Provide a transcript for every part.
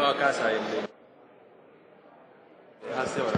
llegado a casa y dejaste, bueno,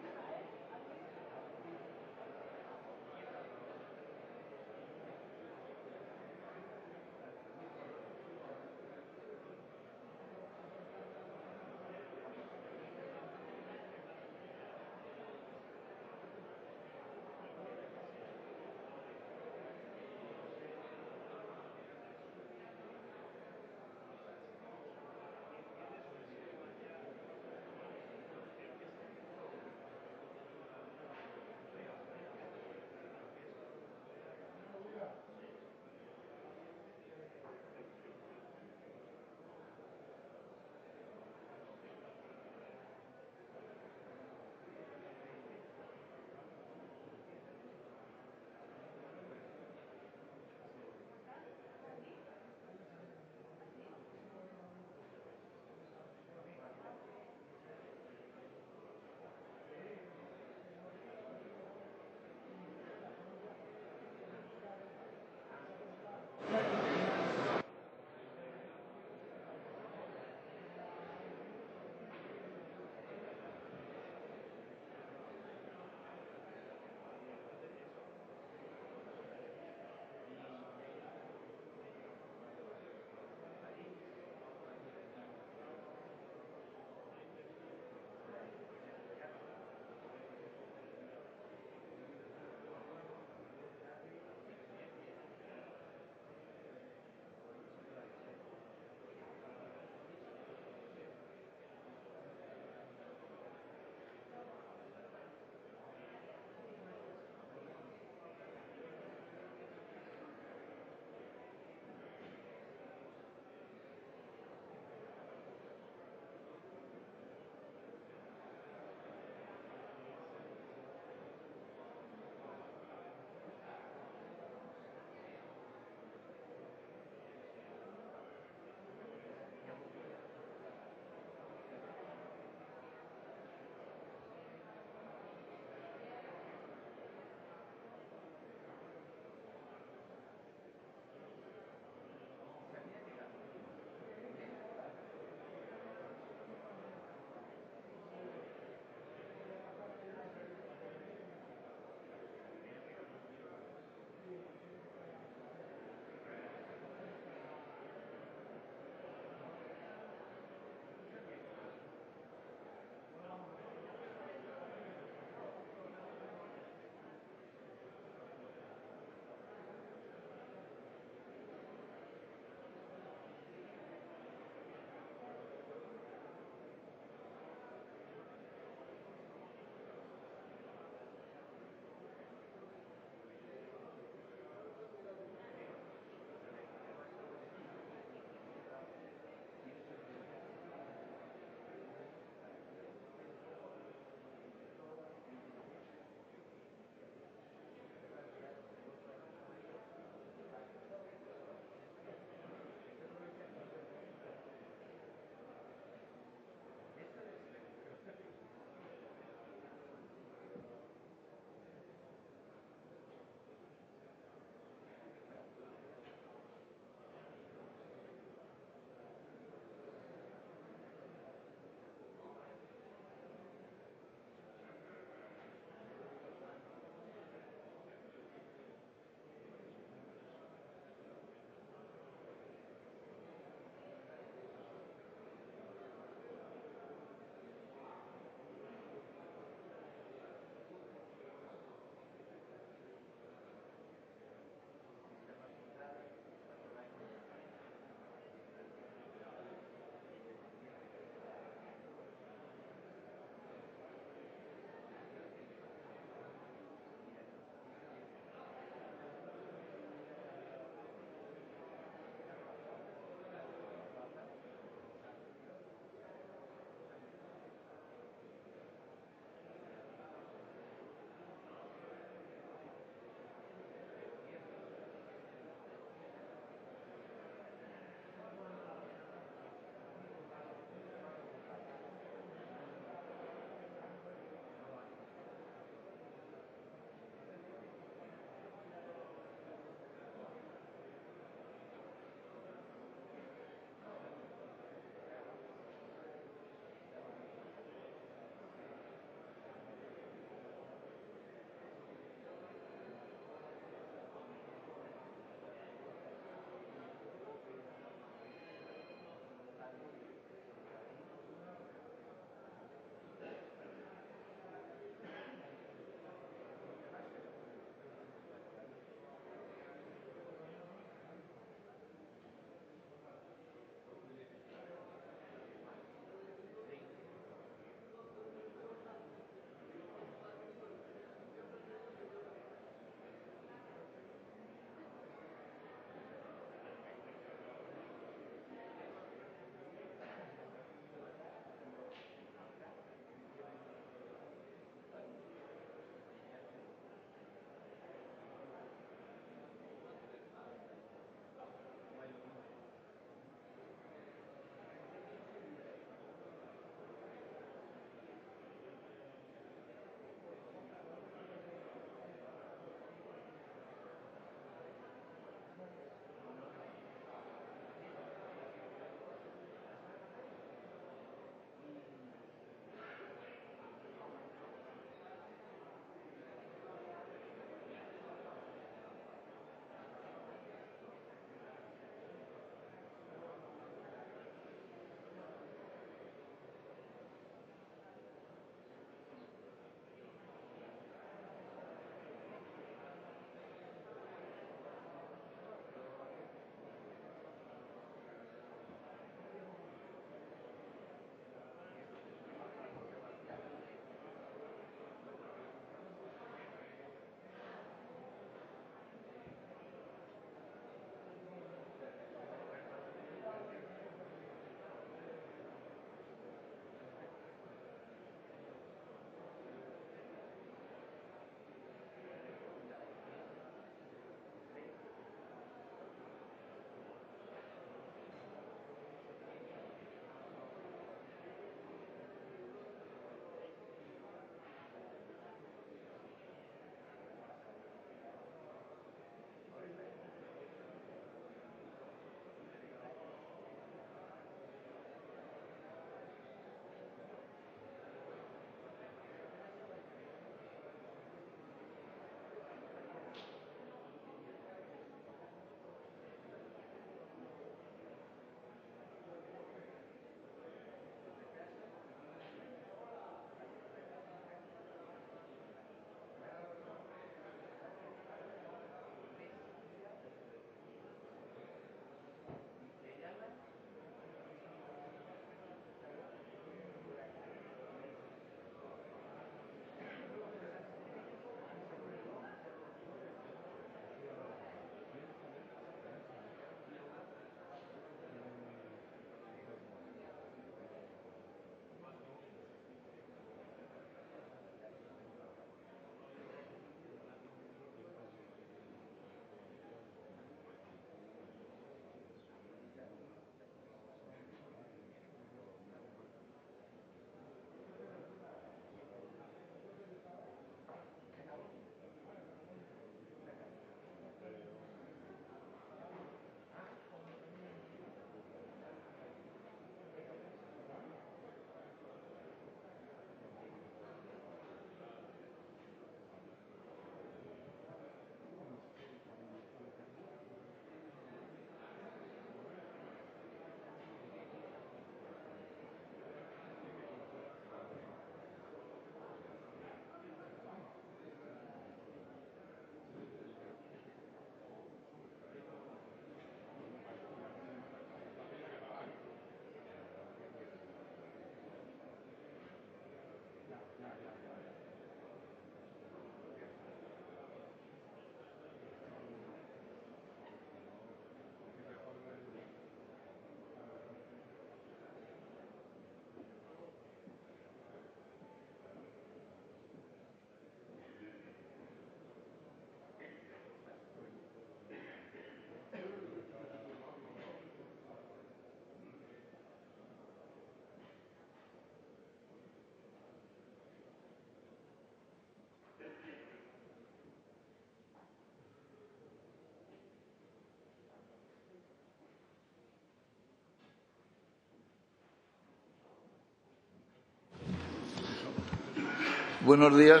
Buenos días.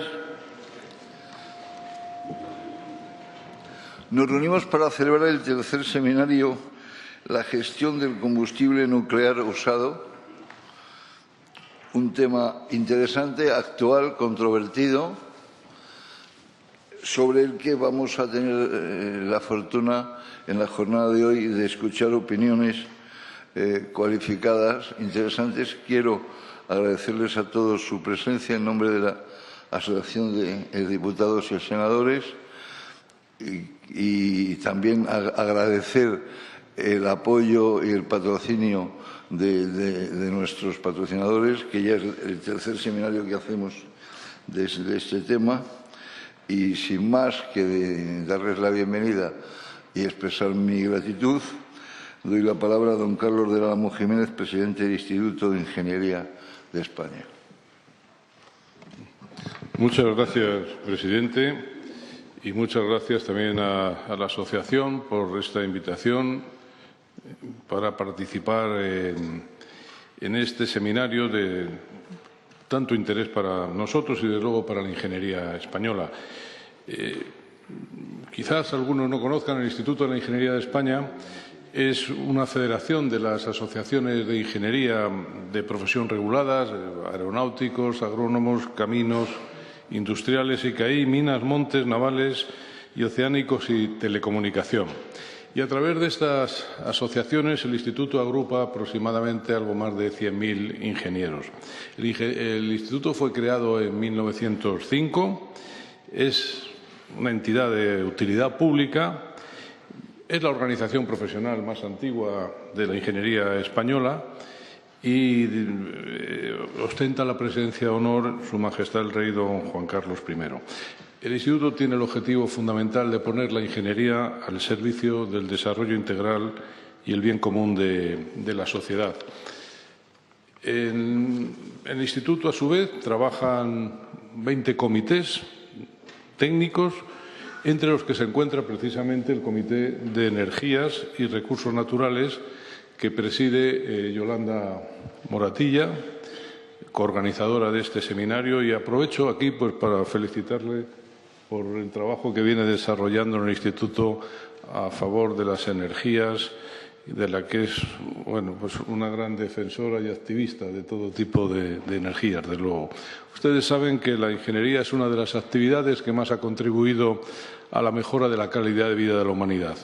Nos reunimos para celebrar el tercer seminario La gestión del combustible nuclear usado, un tema interesante, actual, controvertido, sobre el que vamos a tener la fortuna en la jornada de hoy de escuchar opiniones cualificadas, interesantes. Quiero agradecerles a todos su presencia en nombre de la Asociación de Diputados y Senadores y también agradecer el apoyo y el patrocinio de nuestros patrocinadores, que ya es el tercer seminario que hacemos de este tema. Y sin más que darles la bienvenida y expresar mi gratitud, doy la palabra a don Carlos del Álamo Jiménez, presidente del Instituto de Ingeniería de España. Muchas gracias, presidente, y muchas gracias también a la asociación por esta invitación para participar en este seminario de tanto interés para nosotros y, desde luego, para la ingeniería española. Quizás algunos no conozcan, el Instituto de la Ingeniería de España es una federación de las asociaciones de ingeniería de profesión reguladas, aeronáuticos, agrónomos, caminos, industriales, ICAI, minas, montes, navales y oceánicos y telecomunicación. Y a través de estas asociaciones el Instituto agrupa aproximadamente algo más de 100.000 ingenieros. El Instituto fue creado en 1905, es una entidad de utilidad pública, es la organización profesional más antigua de la ingeniería española y ostenta la presidencia de honor Su Majestad el Rey don Juan Carlos I. El Instituto tiene el objetivo fundamental de poner la ingeniería al servicio del desarrollo integral y el bien común de la sociedad. En el Instituto, a su vez, trabajan 20 comités técnicos, entre los que se encuentra precisamente el Comité de Energías y Recursos Naturales, que preside Yolanda Moratilla, coorganizadora de este seminario, y aprovecho aquí para felicitarle por el trabajo que viene desarrollando en el Instituto a favor de las energías, de la que es una gran defensora y activista de todo tipo de energías, desde luego. Ustedes saben que la ingeniería es una de las actividades que más ha contribuido a la mejora de la calidad de vida de la humanidad.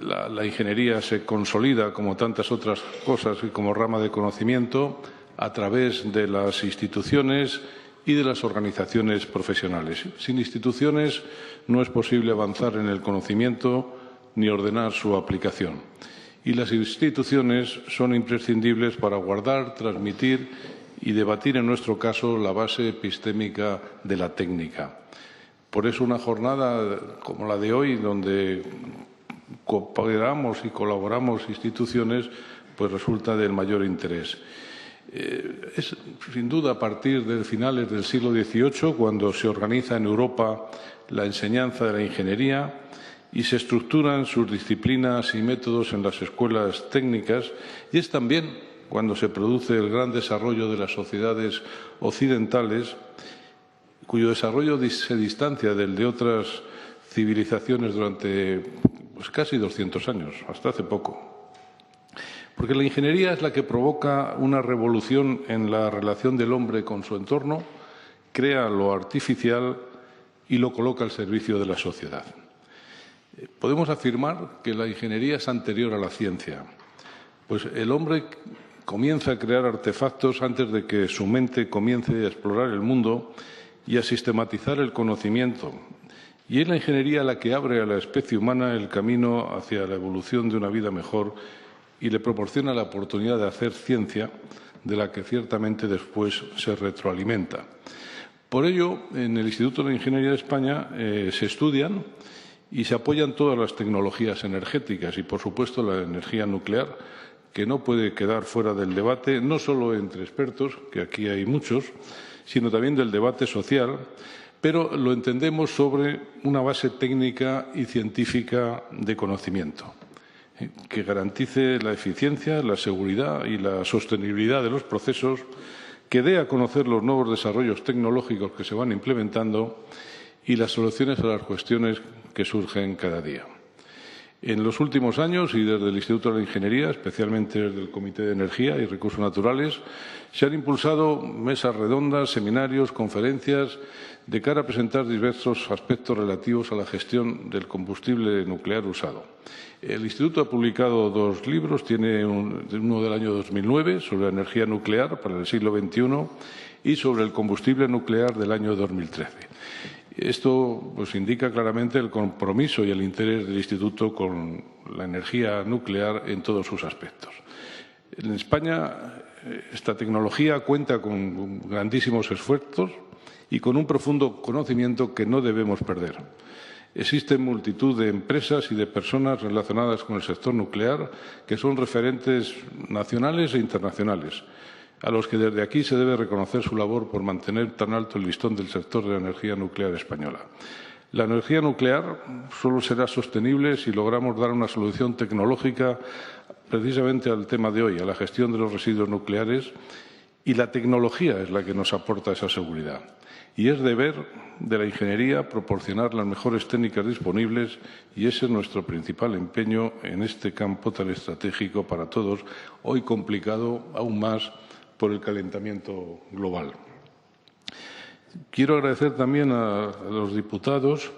La ingeniería se consolida, como tantas otras cosas, y como rama de conocimiento a través de las instituciones y de las organizaciones profesionales. Sin instituciones no es posible avanzar en el conocimiento ni ordenar su aplicación. Y las instituciones son imprescindibles para guardar, transmitir y debatir, en nuestro caso, la base epistémica de la técnica. Por eso una jornada como la de hoy, donde cooperamos y colaboramos instituciones, pues resulta del mayor interés. Es, sin duda, a partir de finales del siglo XVIII, cuando se organiza en Europa la enseñanza de la ingeniería y se estructuran sus disciplinas y métodos en las escuelas técnicas, y es también cuando se produce el gran desarrollo de las sociedades occidentales, cuyo desarrollo se distancia del de otras civilizaciones durante casi 200 años, hasta hace poco. Porque la ingeniería es la que provoca una revolución en la relación del hombre con su entorno, crea lo artificial y lo coloca al servicio de la sociedad. Podemos afirmar que la ingeniería es anterior a la ciencia, pues el hombre comienza a crear artefactos antes de que su mente comience a explorar el mundo y a sistematizar el conocimiento. Y es la ingeniería la que abre a la especie humana el camino hacia la evolución de una vida mejor y le proporciona la oportunidad de hacer ciencia, de la que ciertamente después se retroalimenta. Por ello, en el Instituto de Ingeniería de España se estudian y se apoyan todas las tecnologías energéticas y, por supuesto, la energía nuclear, que no puede quedar fuera del debate, no solo entre expertos, que aquí hay muchos, sino también del debate social, pero lo entendemos sobre una base técnica y científica de conocimiento, que garantice la eficiencia, la seguridad y la sostenibilidad de los procesos, que dé a conocer los nuevos desarrollos tecnológicos que se van implementando y las soluciones a las cuestiones que surgen cada día. En los últimos años, y desde el Instituto de la Ingeniería, especialmente desde el Comité de Energía y Recursos Naturales, se han impulsado mesas redondas, seminarios, conferencias, de cara a presentar diversos aspectos relativos a la gestión del combustible nuclear usado. El Instituto ha publicado 2 libros, tiene uno del año 2009 sobre la energía nuclear para el siglo XXI y sobre el combustible nuclear del año 2013. Esto pues, indica claramente el compromiso y el interés del Instituto con la energía nuclear en todos sus aspectos. En España, esta tecnología cuenta con grandísimos esfuerzos y con un profundo conocimiento que no debemos perder. Existen multitud de empresas y de personas relacionadas con el sector nuclear que son referentes nacionales e internacionales, a los que desde aquí se debe reconocer su labor por mantener tan alto el listón del sector de la energía nuclear española. La energía nuclear solo será sostenible si logramos dar una solución tecnológica precisamente al tema de hoy, a la gestión de los residuos nucleares, y la tecnología es la que nos aporta esa seguridad. Y es deber de la ingeniería proporcionar las mejores técnicas disponibles y ese es nuestro principal empeño en este campo tan estratégico para todos, hoy complicado aún más por el calentamiento global. Quiero agradecer también a los diputados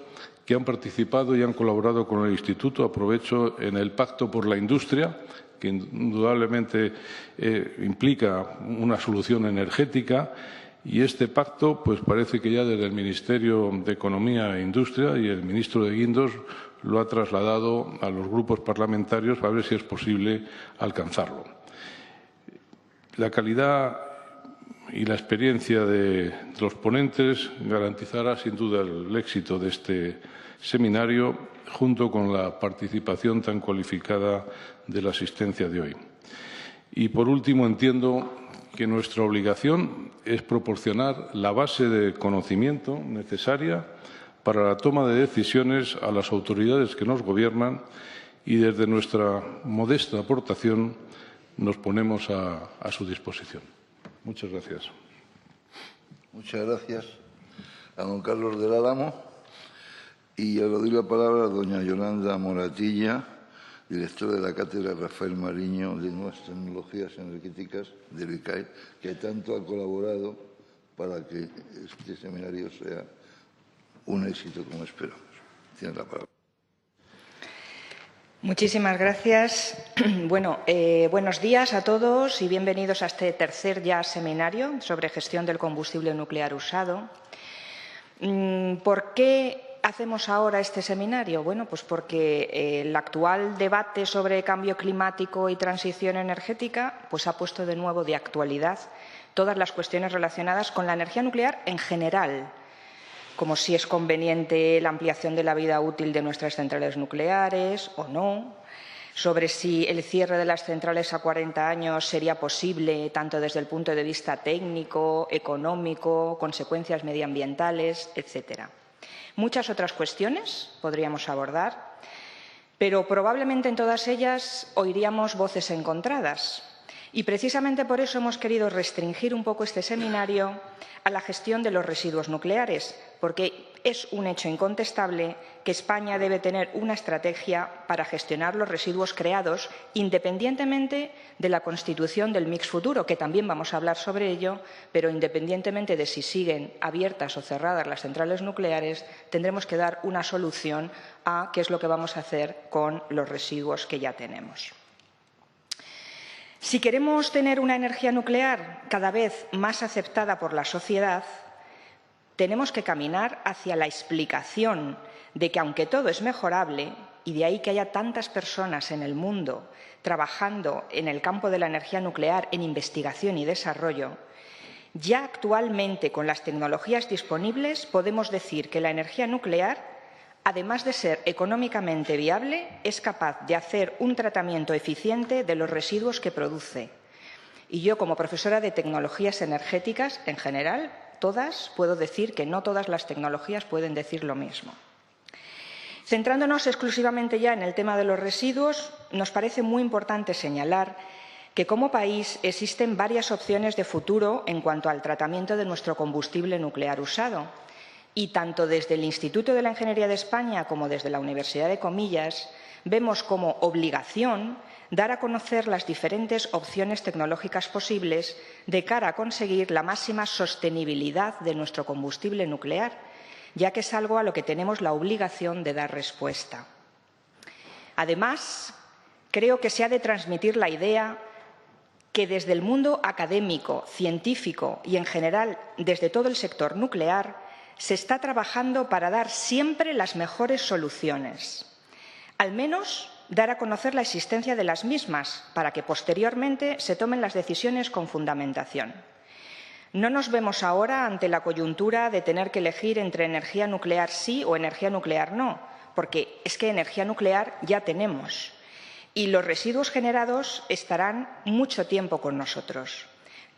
que han participado y han colaborado con el Instituto. Aprovecho en el Pacto por la Industria, que indudablemente implica una solución energética. Y este pacto, pues parece que ya desde el Ministerio de Economía e Industria y el ministro de Guindos lo ha trasladado a los grupos parlamentarios para ver si es posible alcanzarlo. La calidad y la experiencia de los ponentes garantizará sin duda el éxito de este seminario, junto con la participación tan cualificada de la asistencia de hoy. Y por último, entiendo que nuestra obligación es proporcionar la base de conocimiento necesaria para la toma de decisiones a las autoridades que nos gobiernan y desde nuestra modesta aportación nos ponemos a su disposición. Muchas gracias. Muchas gracias a don Carlos del Álamo y le doy la palabra a doña Yolanda Moratilla, directora de la Cátedra Rafael Mariño de Nuevas Tecnologías Energéticas del ICAE, que tanto ha colaborado para que este seminario sea un éxito como esperamos. Tiene la palabra. Muchísimas gracias. Bueno, buenos días a todos y bienvenidos a este tercer ya seminario sobre gestión del combustible nuclear usado. ¿Por qué hacemos ahora este seminario? Bueno, pues porque el actual debate sobre cambio climático y transición energética pues ha puesto de nuevo de actualidad todas las cuestiones relacionadas con la energía nuclear en general, como si es conveniente la ampliación de la vida útil de nuestras centrales nucleares o no, sobre si el cierre de las centrales a 40 años sería posible tanto desde el punto de vista técnico, económico, consecuencias medioambientales, etcétera. Muchas otras cuestiones podríamos abordar, pero probablemente en todas ellas oiríamos voces encontradas. Y precisamente por eso hemos querido restringir un poco este seminario a la gestión de los residuos nucleares, porque es un hecho incontestable que España debe tener una estrategia para gestionar los residuos creados independientemente de la constitución del mix futuro, que también vamos a hablar sobre ello, pero independientemente de si siguen abiertas o cerradas las centrales nucleares, tendremos que dar una solución a qué es lo que vamos a hacer con los residuos que ya tenemos. Si queremos tener una energía nuclear cada vez más aceptada por la sociedad, tenemos que caminar hacia la explicación de que, aunque todo es mejorable, y de ahí que haya tantas personas en el mundo trabajando en el campo de la energía nuclear en investigación y desarrollo, ya actualmente con las tecnologías disponibles podemos decir que la energía nuclear, además de ser económicamente viable, es capaz de hacer un tratamiento eficiente de los residuos que produce. Y yo, como profesora de tecnologías energéticas, en general, todas, puedo decir que no todas las tecnologías pueden decir lo mismo. Centrándonos exclusivamente ya en el tema de los residuos, nos parece muy importante señalar que como país existen varias opciones de futuro en cuanto al tratamiento de nuestro combustible nuclear usado. Y tanto desde el Instituto de la Ingeniería de España como desde la Universidad de Comillas vemos como obligación dar a conocer las diferentes opciones tecnológicas posibles de cara a conseguir la máxima sostenibilidad de nuestro combustible nuclear, ya que es algo a lo que tenemos la obligación de dar respuesta. Además, creo que se ha de transmitir la idea que desde el mundo académico, científico y, en general, desde todo el sector nuclear, se está trabajando para dar siempre las mejores soluciones. Al menos dar a conocer la existencia de las mismas para que posteriormente se tomen las decisiones con fundamentación. No nos vemos ahora ante la coyuntura de tener que elegir entre energía nuclear sí o energía nuclear no, porque es que energía nuclear ya tenemos y los residuos generados estarán mucho tiempo con nosotros.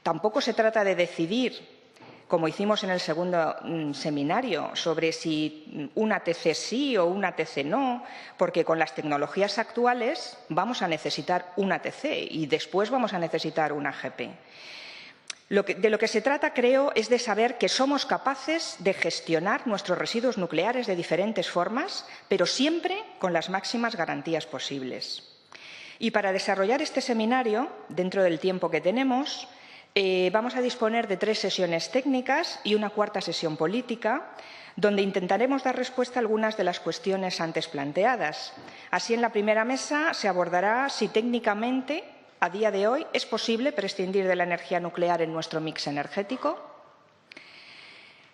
Tampoco se trata de decidir, como hicimos en el segundo seminario, sobre si una TC sí o una TC no, porque con las tecnologías actuales vamos a necesitar una TC y después vamos a necesitar una GP. De lo que se trata, creo, es de saber que somos capaces de gestionar nuestros residuos nucleares de diferentes formas, pero siempre con las máximas garantías posibles. Y para desarrollar este seminario, dentro del tiempo que tenemos, vamos a disponer de 3 sesiones técnicas y una cuarta sesión política, donde intentaremos dar respuesta a algunas de las cuestiones antes planteadas. Así, en la primera mesa se abordará si técnicamente, a día de hoy, es posible prescindir de la energía nuclear en nuestro mix energético.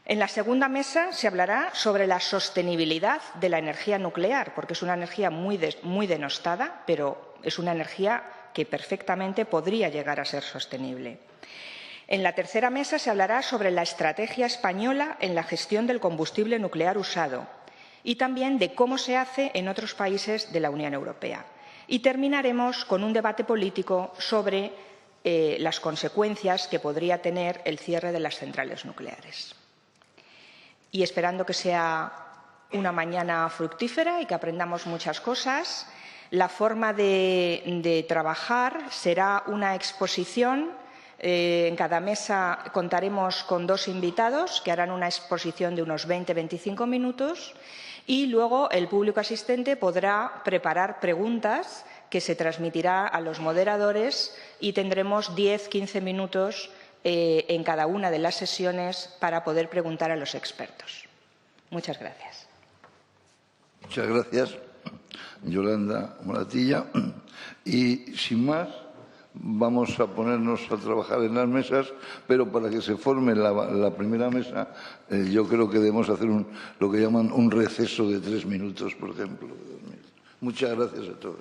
En la segunda mesa se hablará sobre la sostenibilidad de la energía nuclear, porque es una energía muy denostada, pero es una energía que perfectamente podría llegar a ser sostenible. En la tercera mesa se hablará sobre la estrategia española en la gestión del combustible nuclear usado y también de cómo se hace en otros países de la Unión Europea. Y terminaremos con un debate político sobre las consecuencias que podría tener el cierre de las centrales nucleares. Y esperando que sea una mañana fructífera y que aprendamos muchas cosas, la forma de trabajar será una exposición. En cada mesa contaremos con 2 invitados que harán una exposición de unos 20-25 minutos y luego el público asistente podrá preparar preguntas que se transmitirá a los moderadores y tendremos 10-15 minutos en cada una de las sesiones para poder preguntar a los expertos. Muchas gracias. Muchas gracias, Yolanda Moratilla. Y sin más, vamos a ponernos a trabajar en las mesas, pero para que se forme la primera mesa, yo creo que debemos hacer lo que llaman un receso de 3 minutos, por ejemplo. Muchas gracias a todos.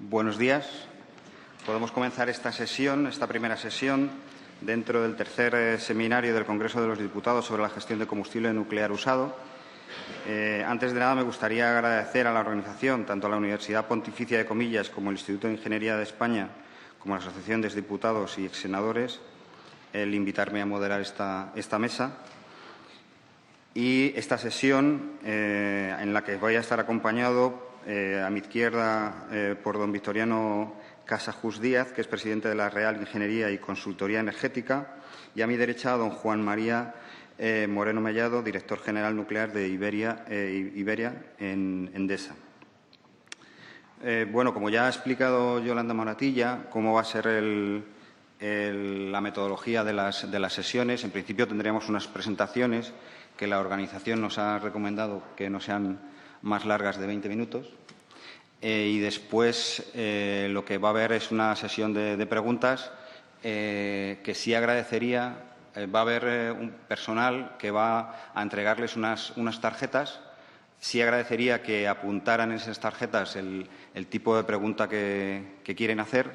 Buenos días. Podemos comenzar esta sesión, esta primera sesión dentro del tercer seminario del Congreso de los Diputados sobre la gestión de combustible nuclear usado. Antes de nada, me gustaría agradecer a la organización, tanto a la Universidad Pontificia de Comillas como el Instituto de Ingeniería de España, como a la Asociación de Diputados y Exsenadores, el invitarme a moderar esta mesa. Y esta sesión, en la que voy a estar acompañado a mi izquierda por don Victoriano Casajús Díaz, que es presidente de la Real Ingeniería y Consultoría Energética, y a mi derecha don Juan María Moreno Mellado, director general nuclear de Iberia en Endesa. Bueno, como ya ha explicado Yolanda Moratilla, cómo va a ser la metodología de las sesiones, en principio tendríamos unas presentaciones que la organización nos ha recomendado que no sean más largas de 20 minutos. Y después lo que va a haber es una sesión de preguntas que sí agradecería. Va a haber un personal que va a entregarles unas tarjetas. Sí agradecería que apuntaran en esas tarjetas el tipo de pregunta que quieren hacer,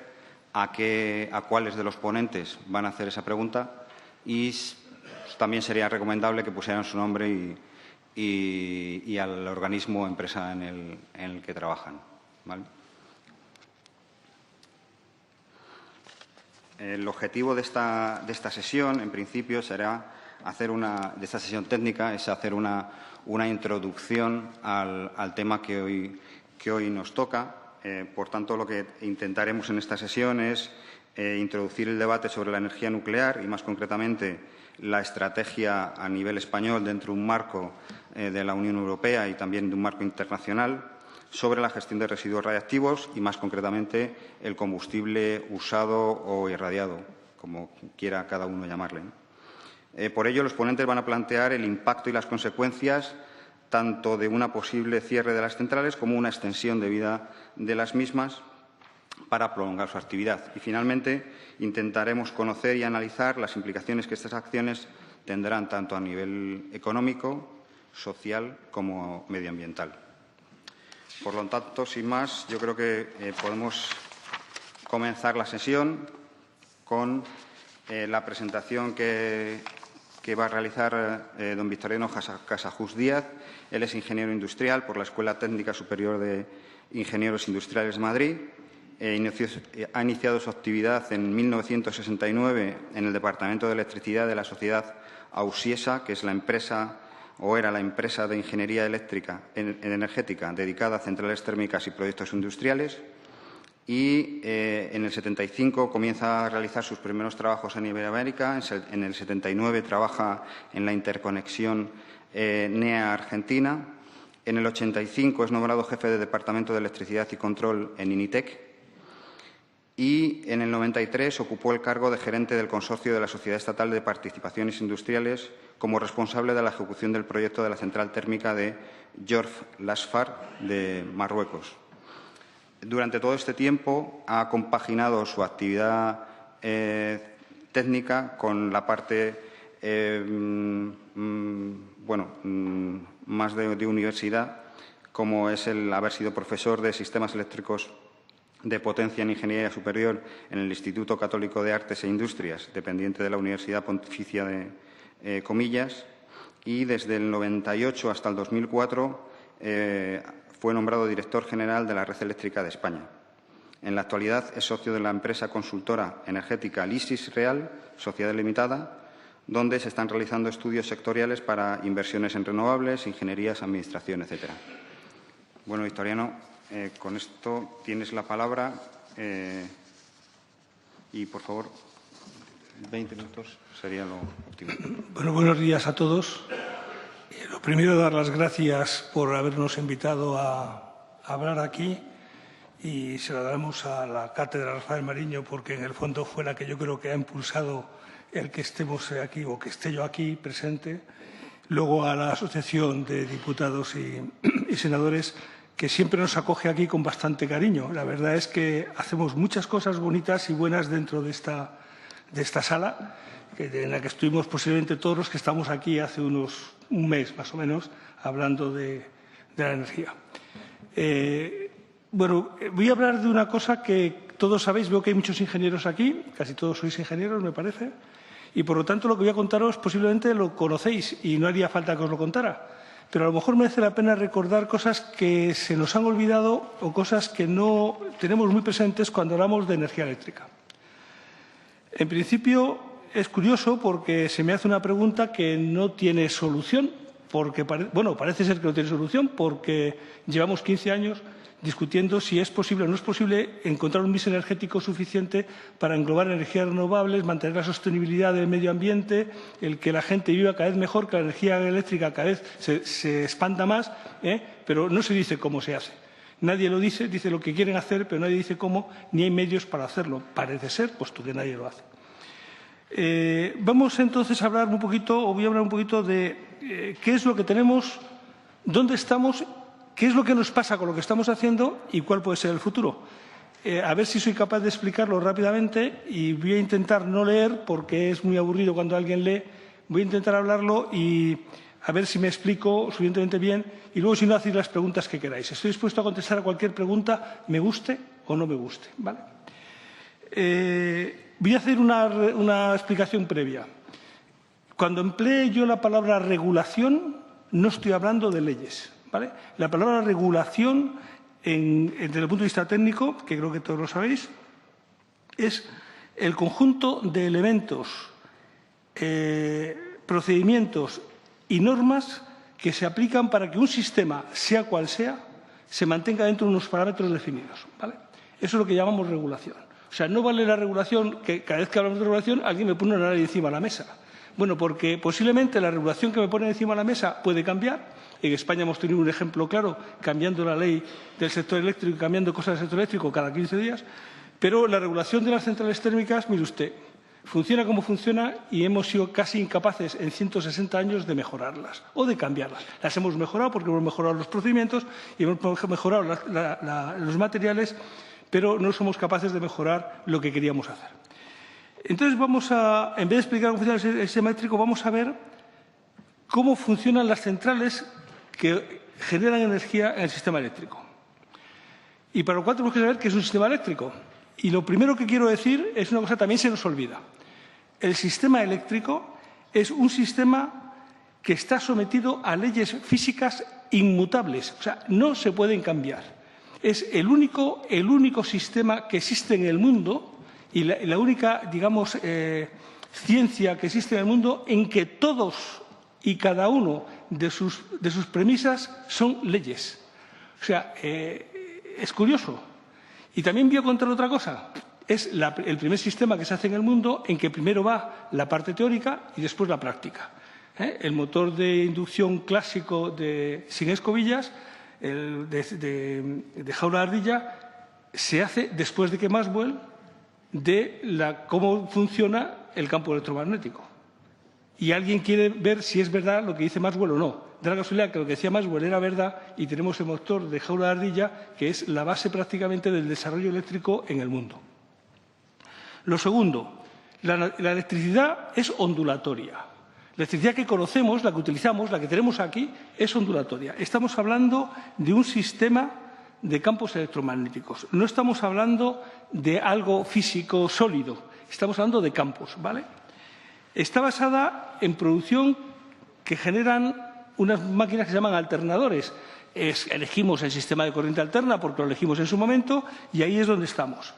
a cuáles de los ponentes van a hacer esa pregunta, y también sería recomendable que pusieran su nombre y al organismo o empresa en el que trabajan, ¿vale? El objetivo de esta sesión, en principio, será de esta sesión técnica, es hacer una introducción al tema que hoy nos toca. Por tanto, lo que intentaremos en esta sesión es introducir el debate sobre la energía nuclear y, más concretamente, la estrategia a nivel español dentro de un marco de la Unión Europea y también de un marco internacional sobre la gestión de residuos radiactivos y, más concretamente, el combustible usado o irradiado, como quiera cada uno llamarle. Por ello, los ponentes van a plantear el impacto y las consecuencias tanto de una posible cierre de las centrales como una extensión de vida de las mismas para prolongar su actividad. Y, finalmente, intentaremos conocer y analizar las implicaciones que estas acciones tendrán tanto a nivel económico, social como medioambiental. Por lo tanto, sin más, yo creo que podemos comenzar la sesión con la presentación que va a realizar don Victoriano Casajús Díaz. Él es ingeniero industrial por la Escuela Técnica Superior de Ingenieros Industriales de Madrid. Ha iniciado su actividad en 1969 en el Departamento de Electricidad de la sociedad Ausiesa, que es la empresa o era la empresa de ingeniería eléctrica energética dedicada a centrales térmicas y proyectos industriales. Y en el 75 comienza a realizar sus primeros trabajos en Iberoamérica. En el 79 trabaja en la interconexión NEA Argentina. En el 85 es nombrado jefe de Departamento de Electricidad y Control en Initec. Y en el 93 ocupó el cargo de gerente del consorcio de la Sociedad Estatal de Participaciones Industriales como responsable de la ejecución del proyecto de la central térmica de Jorf Lasfar de Marruecos. Durante todo este tiempo ha compaginado su actividad técnica con la parte más de universidad, como es el haber sido profesor de sistemas eléctricos de potencia en Ingeniería Superior en el Instituto Católico de Artes e Industrias, dependiente de la Universidad Pontificia de Comillas, y desde el 98 hasta el 2004 fue nombrado director general de la Red Eléctrica de España. En la actualidad es socio de la empresa consultora energética Lisis Real, Sociedad Limitada, donde se están realizando estudios sectoriales para inversiones en renovables, ingenierías, administración, etcétera. Bueno, Victoriano, con esto tienes la palabra y, por favor, 20 minutos sería lo óptimo. Bueno, buenos días a todos. Lo primero, dar las gracias por habernos invitado a hablar aquí, y se lo damos a la Cátedra Rafael Mariño, porque en el fondo fue la que yo creo que ha impulsado el que estemos aquí o que esté yo aquí presente. Luego a la Asociación de Diputados y Senadores, que siempre nos acoge aquí con bastante cariño. La verdad es que hacemos muchas cosas bonitas y buenas dentro de esta sala, en la que estuvimos posiblemente todos los que estamos aquí hace un mes más o menos hablando de la energía. Bueno, voy a hablar de una cosa que todos sabéis, veo que hay muchos ingenieros aquí, casi todos sois ingenieros, me parece, y por lo tanto lo que voy a contaros posiblemente lo conocéis y no haría falta que os lo contara. Pero a lo mejor merece la pena recordar cosas que se nos han olvidado o cosas que no tenemos muy presentes cuando hablamos de energía eléctrica. En principio, es curioso porque se me hace una pregunta que no tiene solución, porque parece ser que no tiene solución porque llevamos 15 años discutiendo si es posible o no es posible encontrar un mix energético suficiente para englobar energías renovables, mantener la sostenibilidad del medio ambiente, el que la gente viva cada vez mejor, que la energía eléctrica cada vez se expanda más, pero no se dice cómo se hace. Nadie lo dice, dice lo que quieren hacer, pero nadie dice cómo, ni hay medios para hacerlo. Parece ser, puesto que nadie lo hace. Vamos entonces a hablar un poquito, o voy a hablar un poquito de qué es lo que tenemos, dónde estamos, qué es lo que nos pasa con lo que estamos haciendo y cuál puede ser el futuro. A ver si soy capaz de explicarlo rápidamente y voy a intentar no leer porque es muy aburrido cuando alguien lee. Voy a intentar hablarlo y a ver si me explico suficientemente bien y luego si no hacéis las preguntas que queráis. Estoy dispuesto a contestar a cualquier pregunta, me guste o no me guste, ¿vale? Voy a hacer una explicación previa. Cuando emplee yo la palabra regulación, no estoy hablando de leyes, ¿vale? La palabra regulación, desde el punto de vista técnico, que creo que todos lo sabéis, es el conjunto de elementos, procedimientos y normas que se aplican para que un sistema, sea cual sea, se mantenga dentro de unos parámetros definidos, ¿vale? Eso es lo que llamamos regulación. O sea, no vale la regulación que cada vez que hablamos de regulación alguien me pone una ley encima de la mesa. Bueno, porque posiblemente la regulación que me ponen encima de la mesa puede cambiar. En España hemos tenido un ejemplo claro, cambiando la ley del sector eléctrico y cambiando cosas del sector eléctrico cada 15 días. Pero la regulación de las centrales térmicas, mire usted, funciona como funciona y hemos sido casi incapaces en 160 años de mejorarlas o de cambiarlas. Las hemos mejorado porque hemos mejorado los procedimientos y hemos mejorado los materiales, pero no somos capaces de mejorar lo que queríamos hacer. Entonces, en vez de explicar cómo funciona el sistema eléctrico, vamos a ver cómo funcionan las centrales que generan energía en el sistema eléctrico. Y para lo cual tenemos que saber qué es un sistema eléctrico. Y lo primero que quiero decir es una cosa que también se nos olvida. El sistema eléctrico es un sistema que está sometido a leyes físicas inmutables, o sea, no se pueden cambiar. Es el único sistema que existe en el mundo y la única, digamos, ciencia que existe en el mundo en que todos y cada uno de sus premisas son leyes. O sea, es curioso. Y también voy a contar otra cosa. Es el primer sistema que se hace en el mundo en que primero va la parte teórica y después la práctica. El motor de inducción clásico sin escobillas, de jaula de ardilla, se hace después de que Maxwell cómo funciona el campo electromagnético. Y alguien quiere ver si es verdad lo que dice Maxwell o no. Da la casualidad que lo que decía Maxwell era verdad y tenemos el motor de jaula de ardilla, que es la base prácticamente del desarrollo eléctrico en el mundo. Lo segundo, la electricidad es ondulatoria. La electricidad que conocemos, la que utilizamos, la que tenemos aquí, es ondulatoria. Estamos hablando de un sistema de campos electromagnéticos. No estamos hablando de algo físico sólido, estamos hablando de campos, ¿vale? Está basada en producción que generan unas máquinas que se llaman alternadores. Elegimos el sistema de corriente alterna porque lo elegimos en su momento y ahí es donde estamos.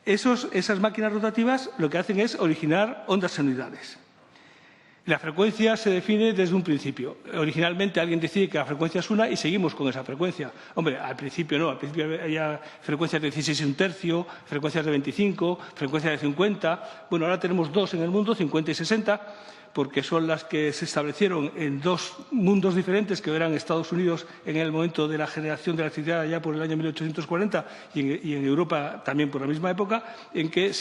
Esas máquinas rotativas lo que hacen es originar ondas sinusoidales. La frecuencia se define desde un principio. Originalmente alguien decide que la frecuencia es una y seguimos con esa frecuencia. Hombre, al principio no, al principio había frecuencias de 16 1/3, frecuencias de 25, frecuencias de 50. Bueno, ahora tenemos dos en el mundo, 50 y 60, porque son las que se establecieron en dos mundos diferentes que eran Estados Unidos en el momento de la generación de la electricidad allá por el año 1840 y en Europa también por la misma época, en que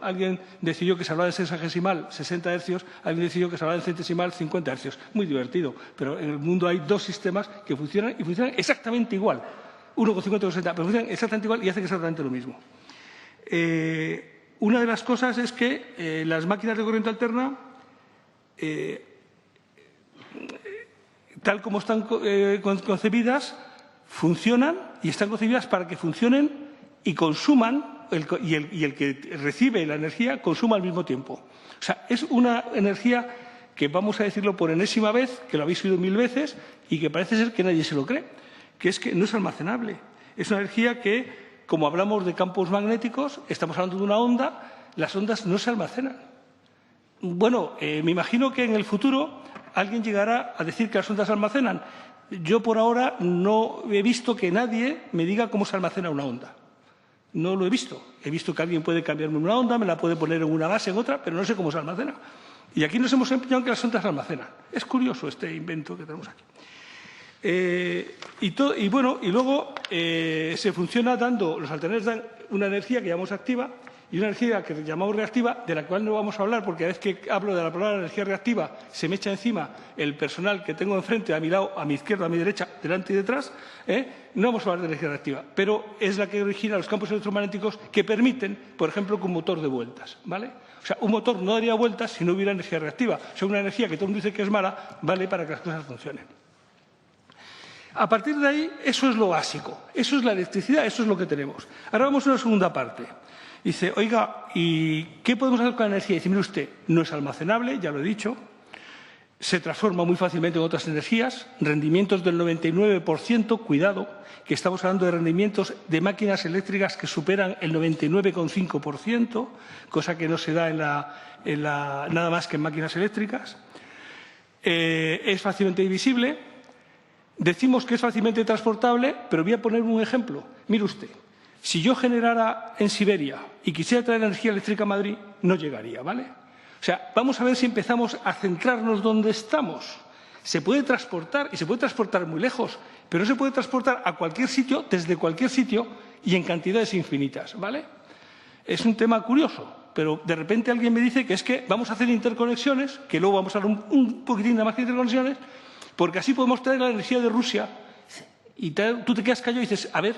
alguien decidió que se hablaba de sexagesimal 60 hercios, alguien decidió que se hablaba de centesimal 50 hercios. Muy divertido, pero en el mundo hay dos sistemas que funcionan y funcionan exactamente igual. Uno con 50 y 60, pero funcionan exactamente igual y hacen exactamente lo mismo. Una de las cosas es que las máquinas de corriente alterna, tal como están concebidas, funcionan y están concebidas para que funcionen y consuman y el que recibe la energía consuma al mismo tiempo. O sea, es una energía que, vamos a decirlo por enésima vez, que lo habéis oído 1000 veces y que parece ser que nadie se lo cree, que es que no es almacenable. Es una energía que, como hablamos de campos magnéticos, estamos hablando de una onda, las ondas no se almacenan. Bueno, me imagino que en el futuro alguien llegará a decir que las ondas se almacenan. Yo por ahora no he visto que nadie me diga cómo se almacena una onda. No lo he visto. He visto que alguien puede cambiarme una onda, me la puede poner en una base, en otra, pero no sé cómo se almacena. Y aquí nos hemos empeñado en que las ondas se almacenan. Es curioso este invento que tenemos aquí. Y luego se funciona dando, los alternadores dan una energía que llamamos activa y una energía que llamamos reactiva, de la cual no vamos a hablar porque a vez que hablo de la palabra energía reactiva se me echa encima el personal que tengo enfrente, a mi lado, a mi izquierda, a mi derecha, delante y detrás. No vamos a hablar de energía reactiva, pero es la que origina los campos electromagnéticos que permiten, por ejemplo, que un motor dé vueltas, ¿vale? O sea, un motor no daría vueltas si no hubiera energía reactiva. O sea, una energía que todo el mundo dice que es mala, vale para que las cosas funcionen. A partir de ahí, eso es lo básico. Eso es la electricidad, eso es lo que tenemos. Ahora vamos a una segunda parte. Dice, oiga, ¿y qué podemos hacer con la energía? Dice, mire usted, no es almacenable, ya lo he dicho. Se transforma muy fácilmente en otras energías. Rendimientos del 99%, cuidado, que estamos hablando de rendimientos de máquinas eléctricas que superan el 99,5%, cosa que no se da nada más que en máquinas eléctricas. Es fácilmente divisible. Decimos que es fácilmente transportable, pero voy a poner un ejemplo. Mire usted, si yo generara en Siberia y quisiera traer energía eléctrica a Madrid, no llegaría, ¿vale? O sea, vamos a ver si empezamos a centrarnos donde estamos. Se puede transportar, y se puede transportar muy lejos, pero no se puede transportar a cualquier sitio, desde cualquier sitio y en cantidades infinitas, ¿vale? Es un tema curioso, pero de repente alguien me dice que es que vamos a hacer interconexiones, que luego vamos a hablar un poquitín de más de interconexiones, porque así podemos traer la energía de Rusia y tú te quedas callado y dices, a ver,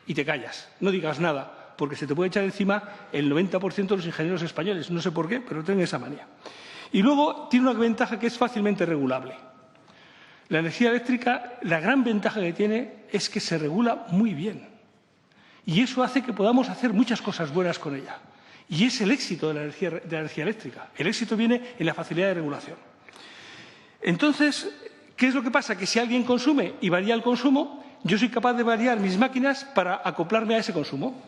y te callas, no digas nada, porque se te puede echar encima el 90% de los ingenieros españoles. No sé por qué, pero tienen esa manía. Y luego tiene una ventaja que es fácilmente regulable. La energía eléctrica, la gran ventaja que tiene es que se regula muy bien. Y eso hace que podamos hacer muchas cosas buenas con ella. Y es el éxito de la energía eléctrica. El éxito viene en la facilidad de regulación. Entonces, ¿qué es lo que pasa? Que si alguien consume y varía el consumo, yo soy capaz de variar mis máquinas para acoplarme a ese consumo.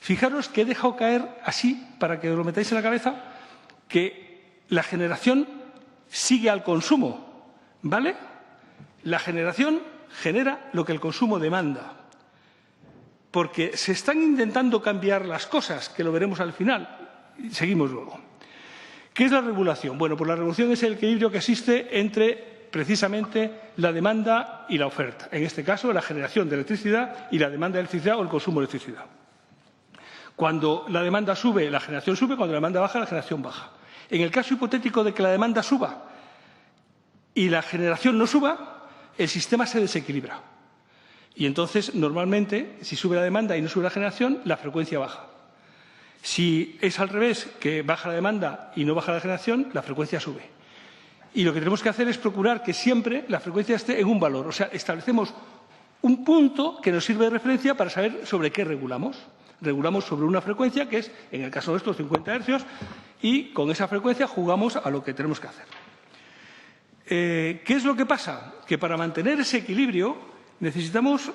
Fijaros que he dejado caer así, para que os lo metáis en la cabeza, que la generación sigue al consumo, ¿vale? La generación genera lo que el consumo demanda. Porque se están intentando cambiar las cosas, que lo veremos al final. Seguimos luego. ¿Qué es la regulación? Bueno, pues la regulación es el equilibrio que existe entre precisamente la demanda y la oferta. En este caso, la generación de electricidad y la demanda de electricidad o el consumo de electricidad. Cuando la demanda sube, la generación sube. Cuando la demanda baja, la generación baja. En el caso hipotético de que la demanda suba y la generación no suba, el sistema se desequilibra. Y entonces, normalmente, si sube la demanda y no sube la generación, la frecuencia baja. Si es al revés, que baja la demanda y no baja la generación, la frecuencia sube. Y lo que tenemos que hacer es procurar que siempre la frecuencia esté en un valor. O sea, establecemos un punto que nos sirve de referencia para saber sobre qué regulamos. Regulamos sobre una frecuencia que es, en el caso nuestro, 50 Hz, y con esa frecuencia jugamos a lo que tenemos que hacer. ¿Qué es lo que pasa? Que para mantener ese equilibrio necesitamos